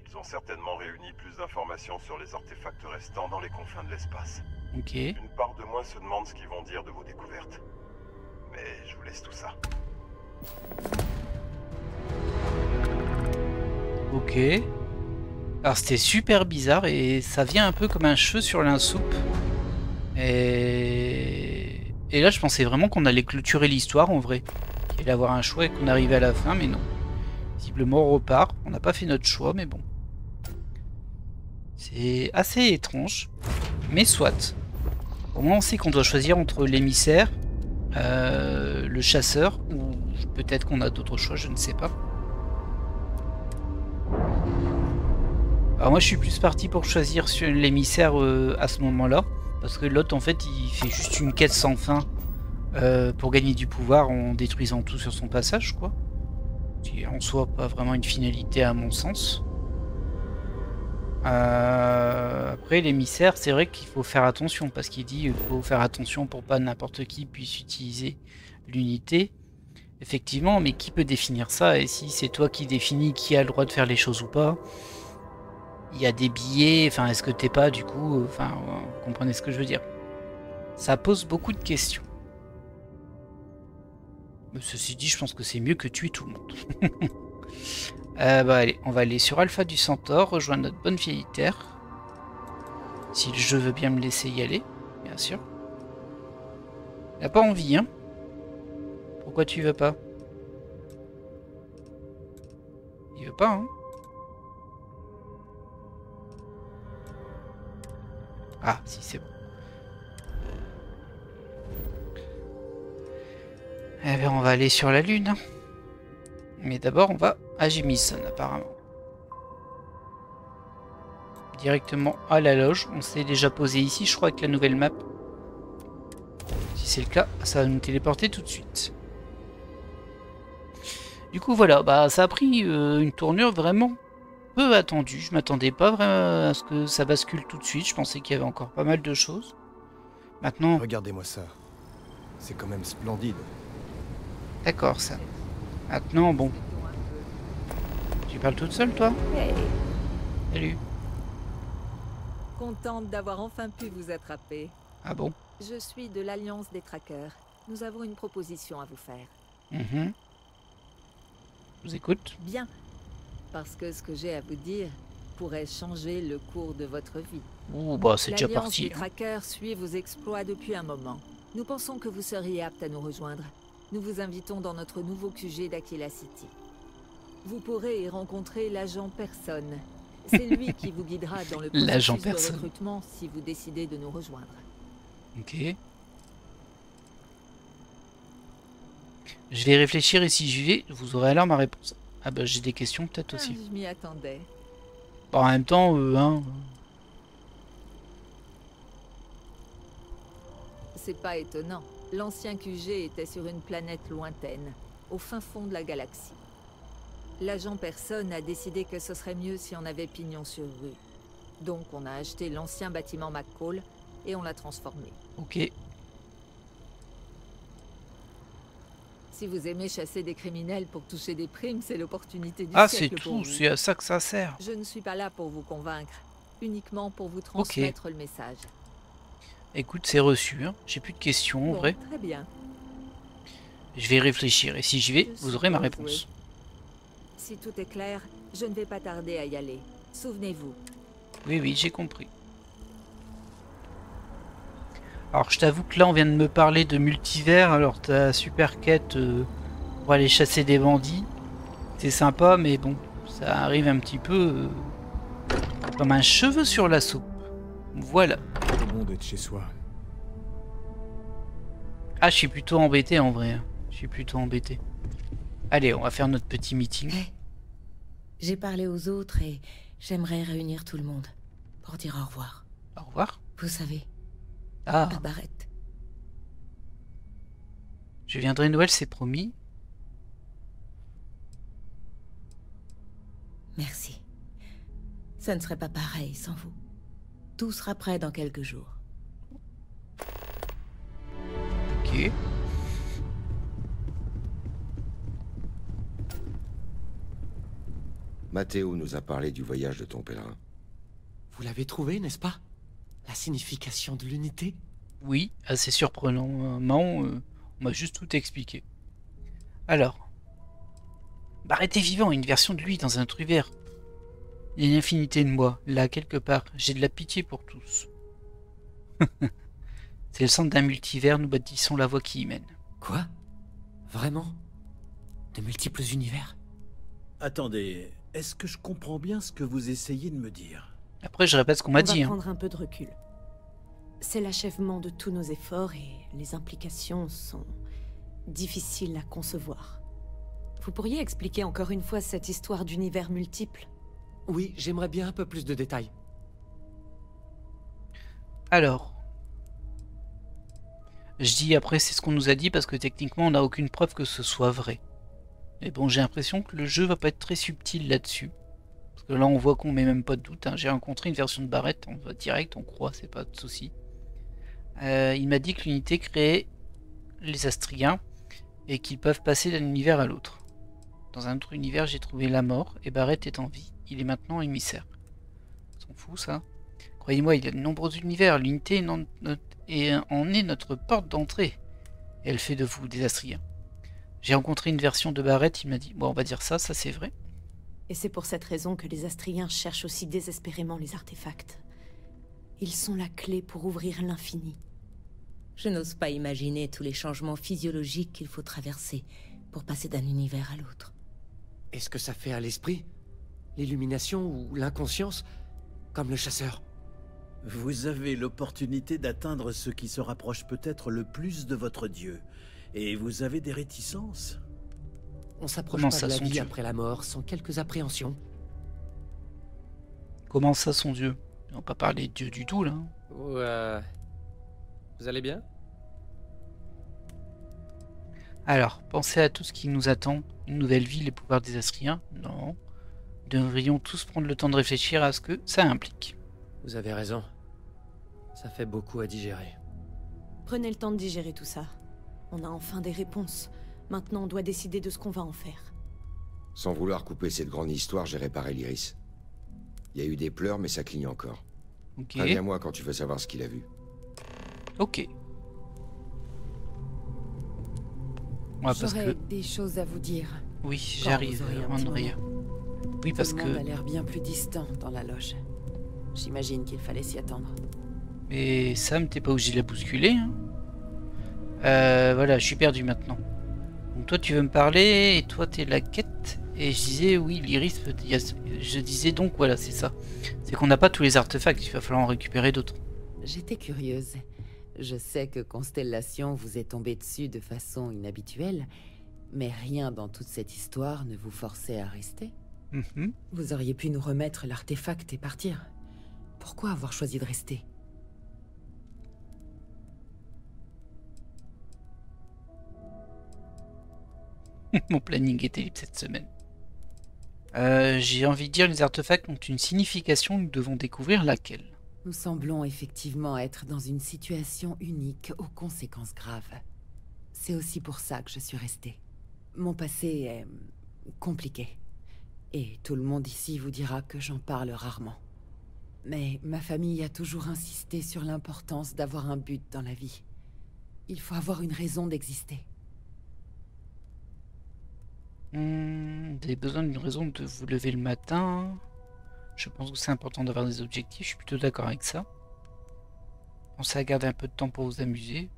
Ils ont certainement réuni plus d'informations sur les artefacts restants dans les confins de l'espace. Ok. Une part de moi se demande ce qu'ils vont dire de vos découvertes. Mais je vous laisse tout ça. Ok. Alors c'était super bizarre et ça vient un peu comme un cheveu sur la soupe. Et là je pensais vraiment qu'on allait clôturer l'histoire en vrai. Qu'il allait avoir un choix et qu'on arrivait à la fin, mais non. Visiblement on repart. On n'a pas fait notre choix, mais bon. C'est assez étrange. Mais soit. Au moins on sait qu'on doit choisir entre l'émissaire, le chasseur, ou peut-être qu'on a d'autres choix, je ne sais pas. Alors moi je suis plus parti pour choisir sur l'émissaire à ce moment-là, parce que l'autre en fait il fait juste une quête sans fin pour gagner du pouvoir en détruisant tout sur son passage, quoi. Qui en soi pas vraiment une finalité à mon sens. Après l'émissaire, c'est vrai qu'il faut faire attention, parce qu'il dit qu'il faut faire attention pour pas n'importe qui puisse utiliser l'unité. Effectivement, mais qui peut définir ça? Et si c'est toi qui définis qui a le droit de faire les choses ou pas, il y a des billets, enfin est-ce que t'es pas du coup, enfin vous comprenez ce que je veux dire. Ça pose beaucoup de questions. Mais ceci dit, je pense que c'est mieux que tuer tout le monde. Bah allez, on va aller sur Alpha du Centaure, rejoindre notre bonne vieille Terre. Si le jeu veut bien me laisser y aller, bien sûr. Il n'a pas envie, hein? Pourquoi tu veux pas? Il veut pas, hein? Ah, si, c'est bon. Eh bien, on va aller sur la Lune. Mais d'abord, on va à Jemison, apparemment. Directement à la loge. On s'est déjà posé ici, je crois, avec la nouvelle map. Si c'est le cas, ça va nous téléporter tout de suite. Du coup, voilà, bah, ça a pris une tournure vraiment peu attendue. Je m'attendais pas vraiment à ce que ça bascule tout de suite. Je pensais qu'il y avait encore pas mal de choses. Maintenant... Regardez-moi ça. C'est quand même splendide. D'accord, ça. Maintenant, bon. Tu parles toute seule, toi? Hey, Salut. Contente d'avoir enfin pu vous attraper. Ah bon? Je suis de l'Alliance des Traqueurs. Nous avons une proposition à vous faire. Je vous écoute. Bien. Parce que ce que j'ai à vous dire pourrait changer le cours de votre vie. Ouh, bah c'est déjà L'Alliance parti. des Traqueurs suit vos exploits depuis un moment. Nous pensons que vous seriez apte à nous rejoindre. Nous vous invitons dans notre nouveau QG d'Aquila City. Vous pourrez y rencontrer l'agent Personne. C'est lui qui vous guidera dans le L'agent processus de Personne. recrutement si vous décidez de nous rejoindre. Ok. Je vais réfléchir et si j'y vais, vous aurez alors ma réponse. Ah bah j'ai des questions peut-être aussi. Je m'y attendais. Bon, en même temps, hein. C'est pas étonnant. L'ancien QG était sur une planète lointaine, au fin fond de la galaxie. L'agent Personne a décidé que ce serait mieux si on avait pignon sur rue. Donc on a acheté l'ancien bâtiment McCall et on l'a transformé. Ok. Si vous aimez chasser des criminels pour toucher des primes, c'est l'opportunité du Ah, c'est siècle pour tout, vous. c'est à ça que ça sert. Je ne suis pas là pour vous convaincre, uniquement pour vous transmettre le message. Écoute, c'est reçu, hein. J'ai plus de questions, en Bon, vrai. très bien. Je vais réfléchir, et si j'y vais, Je vous aurez ma suppose, réponse. oui. Si tout est clair, je ne vais pas tarder à y aller. Souvenez-vous. Oui, oui, j'ai compris. Alors, je t'avoue que là, on vient de me parler de multivers, alors ta super quête pour aller chasser des bandits, c'est sympa, mais bon, ça arrive un petit peu comme un cheveu sur la soupe. Voilà. C'est bon d'être chez soi. Ah, je suis plutôt embêté en vrai. Hein. Je suis plutôt embêté. Allez, on va faire notre petit meeting. Hey, j'ai parlé aux autres et j'aimerais réunir tout le monde pour dire au revoir. Au revoir. Vous savez, Ah, à Barrett. je viendrai Noël, c'est promis. Merci. Ça ne serait pas pareil sans vous. Tout sera prêt dans quelques jours. Ok. Mathéo nous a parlé du voyage de ton pèlerin. Vous l'avez trouvé, n'est-ce pas? La signification de l'unité? Oui, assez surprenant. On m'a juste tout expliqué. Alors, Barrett est vivant, une version de lui dans un autre univers. Il y a une infinité de moi, là, quelque part. J'ai de la pitié pour tous. C'est le centre d'un multivers, nous bâtissons la voie qui y mène. Quoi? Vraiment? De multiples univers? Attendez, est-ce que je comprends bien ce que vous essayez de me dire? Après, je répète ce qu'on m'a dit. On va prendre un peu de recul. C'est l'achèvement de tous nos efforts et les implications sont difficiles à concevoir. Vous pourriez expliquer encore une fois cette histoire d'univers multiples? Oui, j'aimerais bien un peu plus de détails. Alors, je dis après, c'est ce qu'on nous a dit parce que techniquement, on n'a aucune preuve que ce soit vrai. Mais bon, j'ai l'impression que le jeu va pas être très subtil là-dessus. Parce que là, on voit qu'on met même pas de doute. Hein. J'ai rencontré une version de Barrett, on va direct, on croit, c'est pas de souci. Il m'a dit que l'unité créait les Astriens et qu'ils peuvent passer d'un univers à l'autre. Dans un autre univers, j'ai trouvé la mort et Barrett est en vie. Il est maintenant émissaire. On s'en fout, ça. Croyez-moi, il y a de nombreux univers. L'unité en est notre porte d'entrée. Et elle fait de vous des Astriens. J'ai rencontré une version de Barrett, il m'a dit, bon, on va dire ça c'est vrai. Et c'est pour cette raison que les Astriens cherchent aussi désespérément les artefacts. Ils sont la clé pour ouvrir l'infini. Je n'ose pas imaginer tous les changements physiologiques qu'il faut traverser pour passer d'un univers à l'autre. Est-ce que ça fait à l'esprit? L'illumination ou l'inconscience? Comme le chasseur? Vous avez l'opportunité d'atteindre ce qui se rapproche peut-être le plus de votre dieu. Et vous avez des réticences? On s'approche pas de la vie après la mort sans quelques appréhensions. Comment ça, son dieu? On va pas parler de Dieu du tout, là. Vous allez bien? Alors, pensez à tout ce qui nous attend. Une nouvelle vie, les pouvoirs des Astriens? Non. Nous devrions tous prendre le temps de réfléchir à ce que ça implique. Vous avez raison. Ça fait beaucoup à digérer. Prenez le temps de digérer tout ça. On a enfin des réponses. Maintenant, on doit décider de ce qu'on va en faire. Sans vouloir couper cette grande histoire, j'ai réparé l'Iris. Il y a eu des pleurs, mais ça cligne encore. Ok. Préviens-moi quand tu veux savoir ce qu'il a vu. Ok. Ouais, J'aurais des choses à vous dire. Oui, j'arrive, Andrea. Oui, parce que... Tout le monde a l'air bien plus distant dans la loge. J'imagine qu'il fallait s'y attendre. Mais Sam, t'es pas obligé de la bousculer, hein. Voilà, je suis perdu maintenant. Donc toi, tu veux me parler, et toi, t'es la quête. Et je disais, oui, l'Iris, je disais donc, voilà, c'est ça. C'est qu'on n'a pas tous les artefacts, il va falloir en récupérer d'autres. J'étais curieuse. Je sais que Constellation vous est tombé dessus de façon inhabituelle, mais rien dans toute cette histoire ne vous forçait à rester. Vous auriez pu nous remettre l'artefact et partir. Pourquoi avoir choisi de rester? Mon planning était libre cette semaine. J'ai envie de dire, les artefacts ont une signification, nous devons découvrir laquelle. Nous semblons effectivement être dans une situation unique aux conséquences graves. C'est aussi pour ça que je suis restée. Mon passé est compliqué. Et tout le monde ici vous dira que j'en parle rarement. Mais ma famille a toujours insisté sur l'importance d'avoir un but dans la vie. Il faut avoir une raison d'exister. Vous avez besoin d'une raison de vous lever le matin. Je pense que c'est important d'avoir des objectifs, je suis plutôt d'accord avec ça. Pensez à garder un peu de temps pour vous amuser.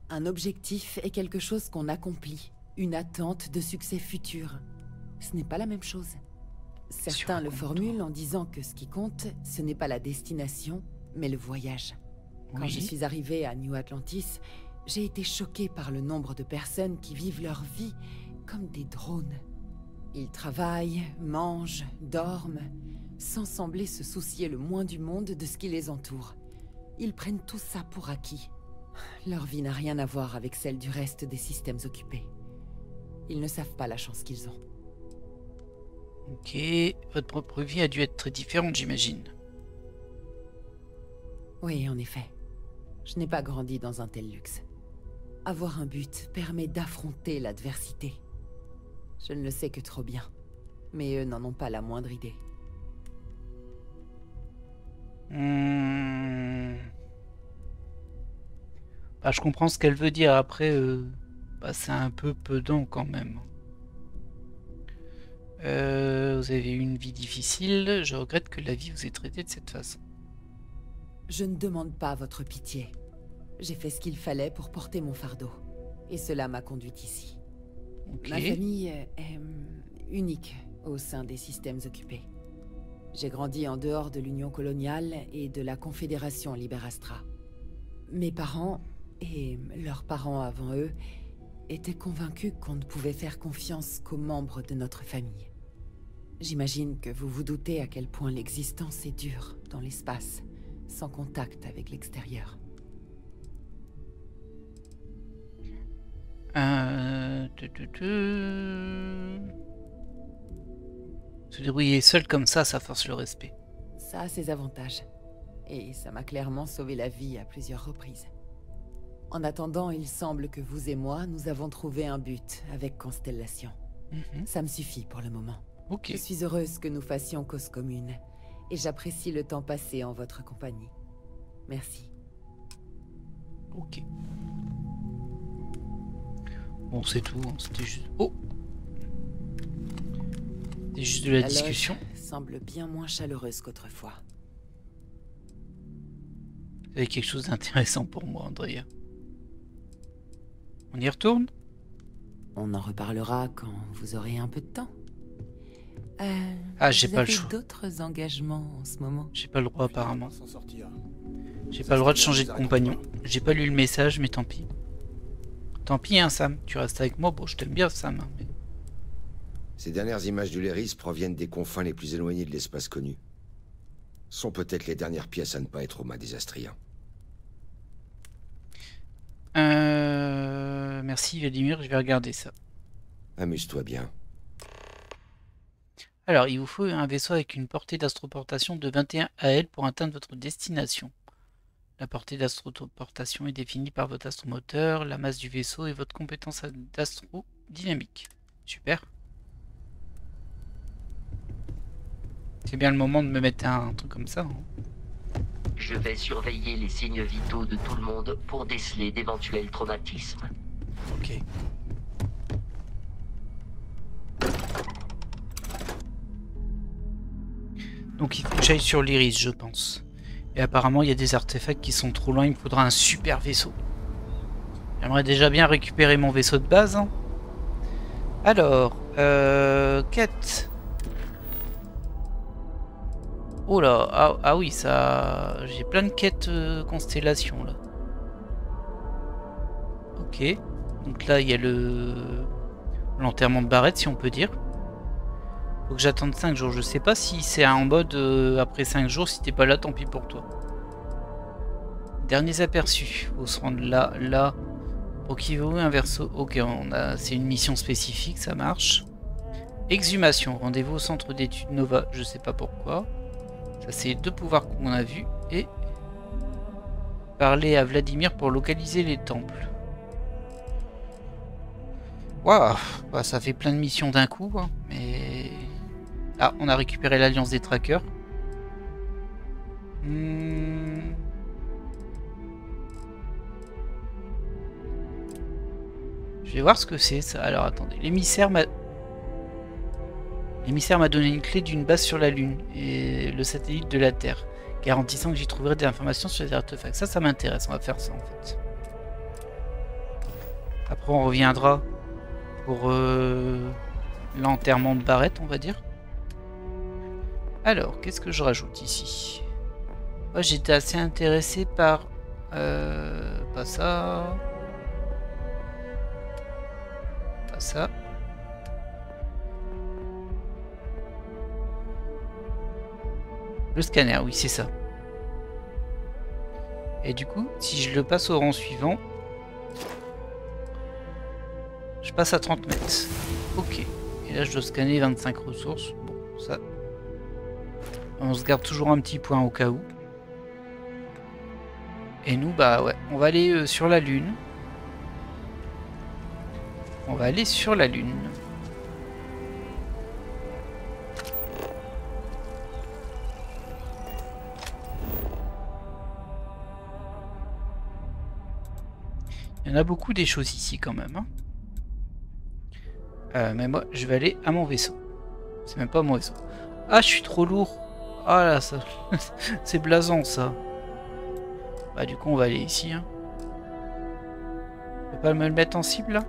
Un objectif est quelque chose qu'on accomplit, une attente de succès futur. Ce n'est pas la même chose. Certains le formulent en disant que ce qui compte, ce n'est pas la destination, mais le voyage. Quand je suis arrivée à New Atlantis, j'ai été choquée par le nombre de personnes qui vivent leur vie comme des drones. Ils travaillent, mangent, dorment, sans sembler se soucier le moins du monde de ce qui les entoure. Ils prennent tout ça pour acquis. Leur vie n'a rien à voir avec celle du reste des systèmes occupés. Ils ne savent pas la chance qu'ils ont. Ok, votre propre vie a dû être très différente, j'imagine. Oui, en effet. Je n'ai pas grandi dans un tel luxe. Avoir un but permet d'affronter l'adversité. Je ne le sais que trop bien. Mais eux n'en ont pas la moindre idée. Bah, je comprends ce qu'elle veut dire. Après, c'est un peu pedant quand même. Vous avez eu une vie difficile. Je regrette que la vie vous ait traité de cette façon. Je ne demande pas votre pitié. J'ai fait ce qu'il fallait pour porter mon fardeau. Et cela m'a conduite ici. Okay. Ma famille est unique au sein des systèmes occupés. J'ai grandi en dehors de l'Union coloniale et de la Confédération Liberastra. Mes parents, et leurs parents avant eux, étaient convaincus qu'on ne pouvait faire confiance qu'aux membres de notre famille. J'imagine que vous vous doutez à quel point l'existence est dure dans l'espace, sans contact avec l'extérieur. Se débrouiller seul comme ça force le respect. Ça a ses avantages. Et ça m'a clairement sauvé la vie à plusieurs reprises. En attendant, il semble que vous et moi, nous avons trouvé un but avec Constellation. Ça me suffit pour le moment. Je suis heureuse que nous fassions cause commune. Et j'apprécie le temps passé en votre compagnie. Merci. Ok. Bon, c'est tout. C'était juste... Oh! C'était juste de la discussion. Semble bien moins chaleureuse qu'autrefois. Vous avez quelque chose d'intéressant pour moi, Andrea. On y retourne? On en reparlera quand vous aurez un peu de temps. J'ai pas le choix. D'autres engagements en ce moment? J'ai pas le droit apparemment. J'ai pas le droit de changer de compagnon. J'ai pas lu le message, mais tant pis. Tant pis, hein, Sam. Tu restes avec moi. Bon, je t'aime bien, Sam. Mais... Ces dernières images du Léris proviennent des confins les plus éloignés de l'espace connu. Sont peut-être les dernières pièces à ne pas être aux mains des Astriens. Merci Vladimir, je vais regarder ça. Amuse-toi bien. Alors, il vous faut un vaisseau avec une portée d'astroportation de 21 AL pour atteindre votre destination. La portée d'astroportation est définie par votre astromoteur, la masse du vaisseau et votre compétence d'astrodynamique. Super. C'est bien le moment de me mettre un truc comme ça. Hein. Je vais surveiller les signes vitaux de tout le monde pour déceler d'éventuels traumatismes. Ok. Donc il faut que j'aille sur l'Iris, je pense. Et apparemment il y a des artefacts qui sont trop loin, il me faudra un super vaisseau. J'aimerais déjà bien récupérer mon vaisseau de base. Hein. Alors, quête. Oh là, ah oui, ça... J'ai plein de quêtes constellation là. Ok. Donc là, il y a l'enterrement de Barrett, si on peut dire. Faut que j'attende 5 jours. Je sais pas si c'est en mode après 5 jours, si t'es pas là, tant pis pour toi. Derniers aperçus. Faut se rendre là. Procurer un verso. Ok, c'est une mission spécifique, ça marche. Exhumation. Rendez-vous au centre d'études Nova. Je sais pas pourquoi. Ça, c'est les deux pouvoirs qu'on a vus. Et parler à Vladimir pour localiser les temples. Waouh, bah, ça fait plein de missions d'un coup, hein, mais... Ah, on a récupéré l'alliance des trackers. Je vais voir ce que c'est ça. Alors attendez, l'émissaire m'a donné une clé d'une base sur la Lune et le satellite de la Terre, garantissant que j'y trouverai des informations sur les artefacts. Ça m'intéresse, on va faire ça en fait. Après on reviendra pour l'enterrement de Barrett, on va dire. Alors, qu'est-ce que je rajoute ici? Moi j'étais assez intéressé par... pas ça... Pas ça... Le scanner, oui, c'est ça. Et du coup, si je le passe au rang suivant, je passe à 30 mètres. Ok. Et là, je dois scanner 25 ressources. Bon, ça... On se garde toujours un petit point au cas où. Et nous, bah ouais, on va aller sur la Lune. On va aller sur la Lune. Il y en a beaucoup des choses ici quand même. Hein. Mais moi, je vais aller à mon vaisseau. C'est même pas mon vaisseau. Ah, je suis trop lourd. Ah là, ça... c'est blasant ça. Bah du coup, on va aller ici. Hein. Je peux pas me le mettre en cible là?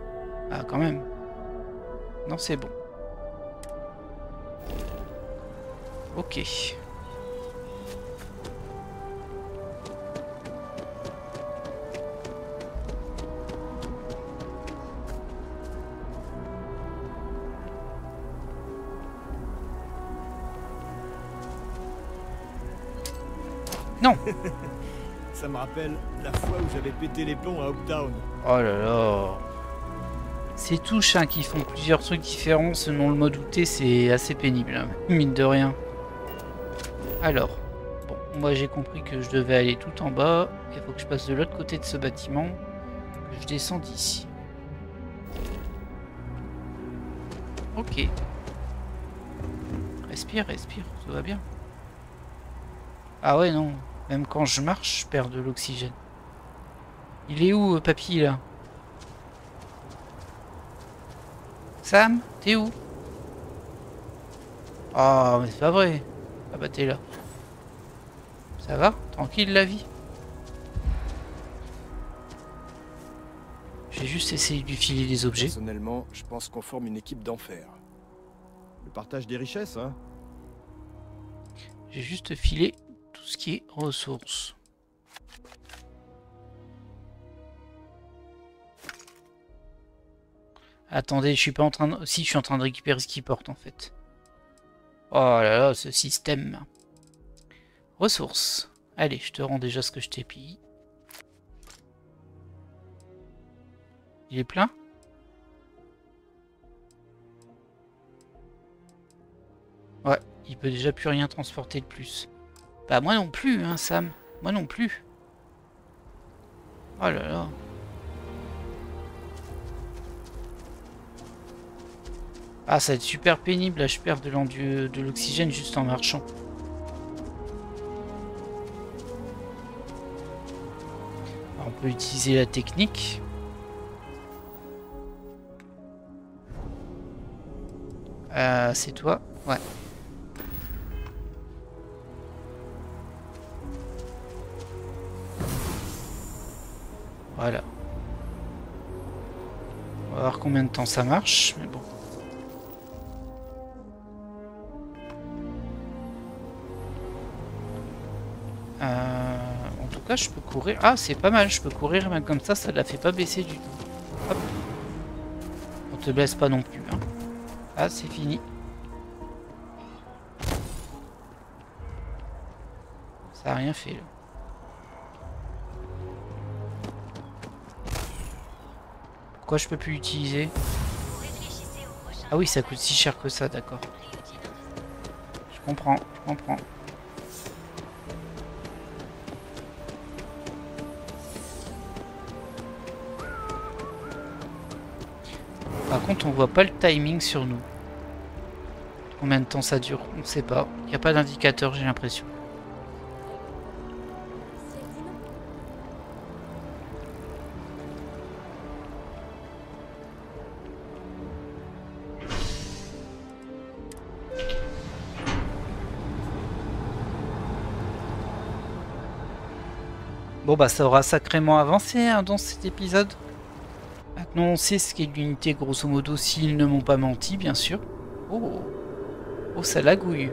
Ah, quand même. Non, c'est bon. Ok. Non. Ça me rappelle la fois où j'avais pété les plombs à Hoptown. Oh là là. Ces touches hein, qui font plusieurs trucs différents selon le mode UT, c'est assez pénible, hein, mine de rien. Alors, bon, moi j'ai compris que je devais aller tout en bas. Il faut que je passe de l'autre côté de ce bâtiment. Que je descends d'ici. Ok. Respire, respire, ça va bien. Ah ouais, non. Même quand je marche, je perds de l'oxygène. Il est où, papy, là? Sam, t'es où? Oh, mais c'est pas vrai. Ah bah t'es là. Ça va? Tranquille la vie? J'ai juste essayé de lui filer des objets. Personnellement, je pense qu'on forme une équipe d'enfer. Le partage des richesses, hein? J'ai juste filé tout ce qui est ressources. Attendez, je suis pas en train de... Si, je suis en train de récupérer ce qu'il porte en fait. Oh là là, ce système. Ressources. Allez, je te rends déjà ce que je t'ai pillé. Il est plein? Ouais, il peut déjà plus rien transporter de plus. Bah moi non plus, hein Sam. Moi non plus. Oh là là. Ah, ça va être super pénible, là je perds de l'oxygène juste en marchant. Alors, on peut utiliser la technique. C'est toi? Ouais. Voilà. On va voir combien de temps ça marche, mais bon. En tout cas, je peux courir. Ah, c'est pas mal, je peux courir même comme ça la fait pas baisser du tout. Hop. On te blesse pas non plus. Hein. Ah, c'est fini. Ça a rien fait là. Pourquoi je peux plus l'utiliser? Ah oui, ça coûte si cher que ça, d'accord. Je comprends, je comprends. Par contre, on voit pas le timing sur nous. Combien de temps ça dure? On sait pas. Il n'y a pas d'indicateur, j'ai l'impression. Bon bah ça aura sacrément avancé hein, dans cet épisode. Maintenant on sait ce qu'est l'unité grosso modo s'ils ne m'ont pas menti bien sûr. Oh, oh ça lagouille.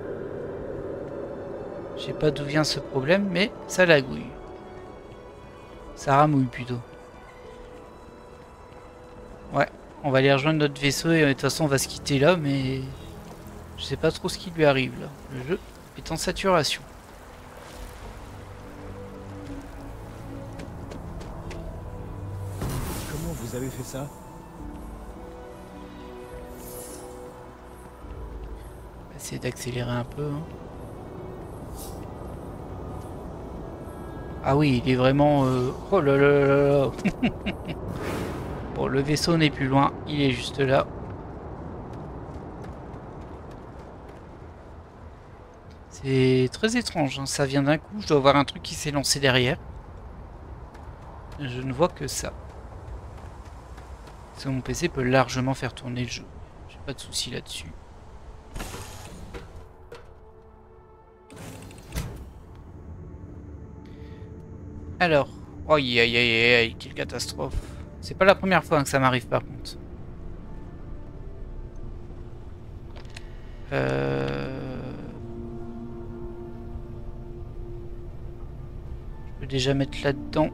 Je sais pas d'où vient ce problème mais ça lagouille. Ça ramouille plutôt. Ouais, on va aller rejoindre notre vaisseau et de toute façon on va se quitter là mais je sais pas trop ce qui lui arrive là. Le jeu est en saturation. Vous avez fait ça? Essayer d'accélérer un peu. Hein. Ah oui, il est vraiment... Oh là là là là. Bon, le vaisseau n'est plus loin, il est juste là. C'est très étrange, hein. Ça vient d'un coup, je dois avoir un truc qui s'est lancé derrière. Je ne vois que ça. Parce que mon PC peut largement faire tourner le jeu. J'ai pas de souci là-dessus. Alors, aïe aïe aïe aïe, quelle catastrophe. C'est pas la première fois que ça m'arrive par contre. Je peux déjà mettre là-dedans.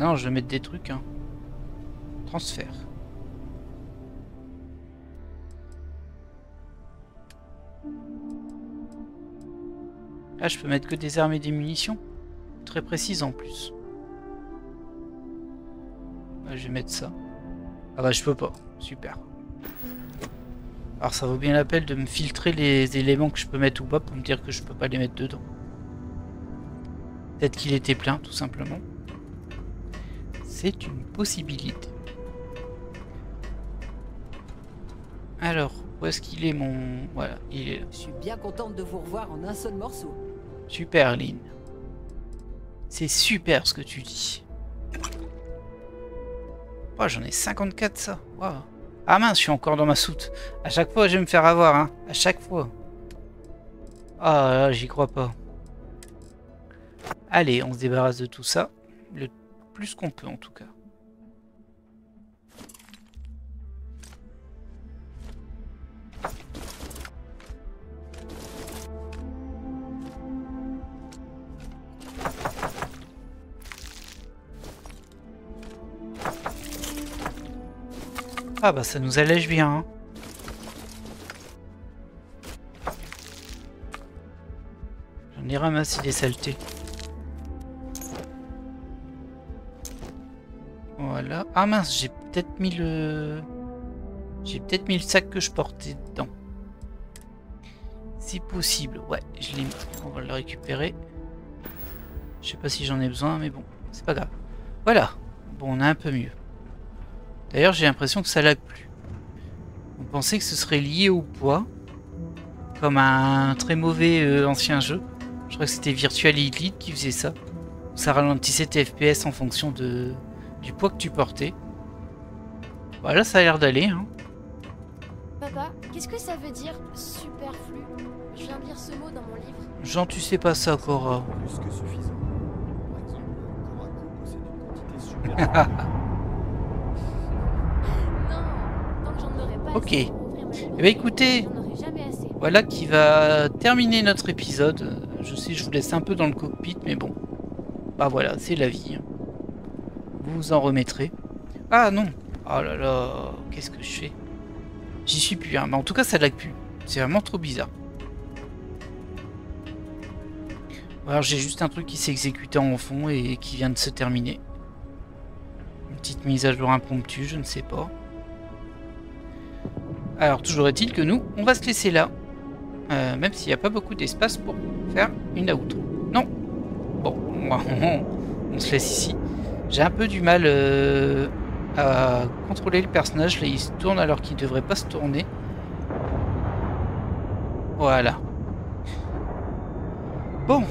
Ah non, je vais mettre des trucs. Hein. Transfert. Là, je peux mettre que des armes et des munitions. Très précises en plus. Là, je vais mettre ça. Ah bah, je peux pas. Super. Alors, ça vaut bien la peine de me filtrer les éléments que je peux mettre ou pas pour me dire que je peux pas les mettre dedans. Peut-être qu'il était plein, tout simplement. C'est une possibilité. Alors, où est-ce qu'il est mon... Voilà, il est là. Je suis bien contente de vous revoir en un seul morceau. Super, Lynn. C'est super ce que tu dis. Oh, j'en ai 54 ça. Wow. Ah mince, je suis encore dans ma soute. À chaque fois, je vais me faire avoir, hein. À chaque fois. Ah là, j'y crois pas. Allez, on se débarrasse de tout ça. Le plus qu'on peut en tout cas. Ah bah ça nous allège bien. Hein. J'en ai ramassé des saletés. Voilà. Ah mince, j'ai peut-être mis le... J'ai peut-être mis le sac que je portais dedans. C'est possible. Ouais, je l'ai mis. On va le récupérer. Je sais pas si j'en ai besoin, mais bon, c'est pas grave. Voilà. Bon, on a un peu mieux. D'ailleurs, j'ai l'impression que ça lag plus. On pensait que ce serait lié au poids. Comme un très mauvais ancien jeu. Je crois que c'était Virtual Elite qui faisait ça. Ça ralentissait tes FPS en fonction de... du poids que tu portais. Voilà, ça a l'air d'aller. Hein. Papa, qu'est-ce que ça veut dire superflu? Je viens de lire ce mot dans mon livre. Jean, tu sais pas ça, Cora. Plus que suffisant. Par exemple, Koraku possède une quantité superflue. Ok. Eh bien écoutez, voilà qui va terminer notre épisode. Je sais, je vous laisse un peu dans le cockpit, mais bon. Bah voilà, c'est la vie. Vous vous en remettrez. Ah non. Oh là là, qu'est-ce que je fais? J'y suis plus, hein. Mais en tout cas, ça lag plus. C'est vraiment trop bizarre. Alors j'ai juste un truc qui s'est exécuté en fond et qui vient de se terminer. Une petite mise à jour impromptue, je ne sais pas. Alors, toujours est-il que nous, on va se laisser là. Même s'il n'y a pas beaucoup d'espace pour faire une outro. Non. Bon, on se laisse ici. J'ai un peu du mal à contrôler le personnage. Là, il se tourne alors qu'il devrait pas se tourner. Voilà. Bon,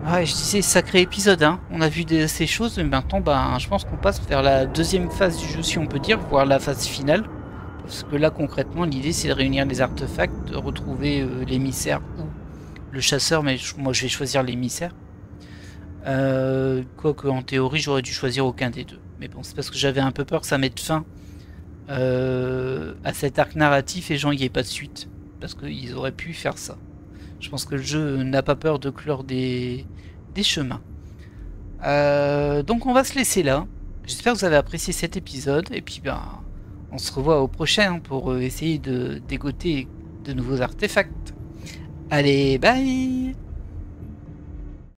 ouais, je disais sacré épisode, hein. On a vu ces choses, mais maintenant, ben, je pense qu'on passe vers la deuxième phase du jeu, si on peut dire, voire la phase finale. Parce que là, concrètement, l'idée, c'est de réunir les artefacts, de retrouver l'émissaire, le chasseur, mais moi, je vais choisir l'émissaire. Quoique, en théorie, j'aurais dû choisir aucun des deux. Mais bon, c'est parce que j'avais un peu peur que ça mette fin à cet arc narratif et genre, il n'y ait pas de suite. Parce qu'ils auraient pu faire ça. Je pense que le jeu n'a pas peur de clore des chemins. Donc on va se laisser là. J'espère que vous avez apprécié cet épisode. Et puis ben, on se revoit au prochain pour essayer de dégoter de nouveaux artefacts. Allez, bye!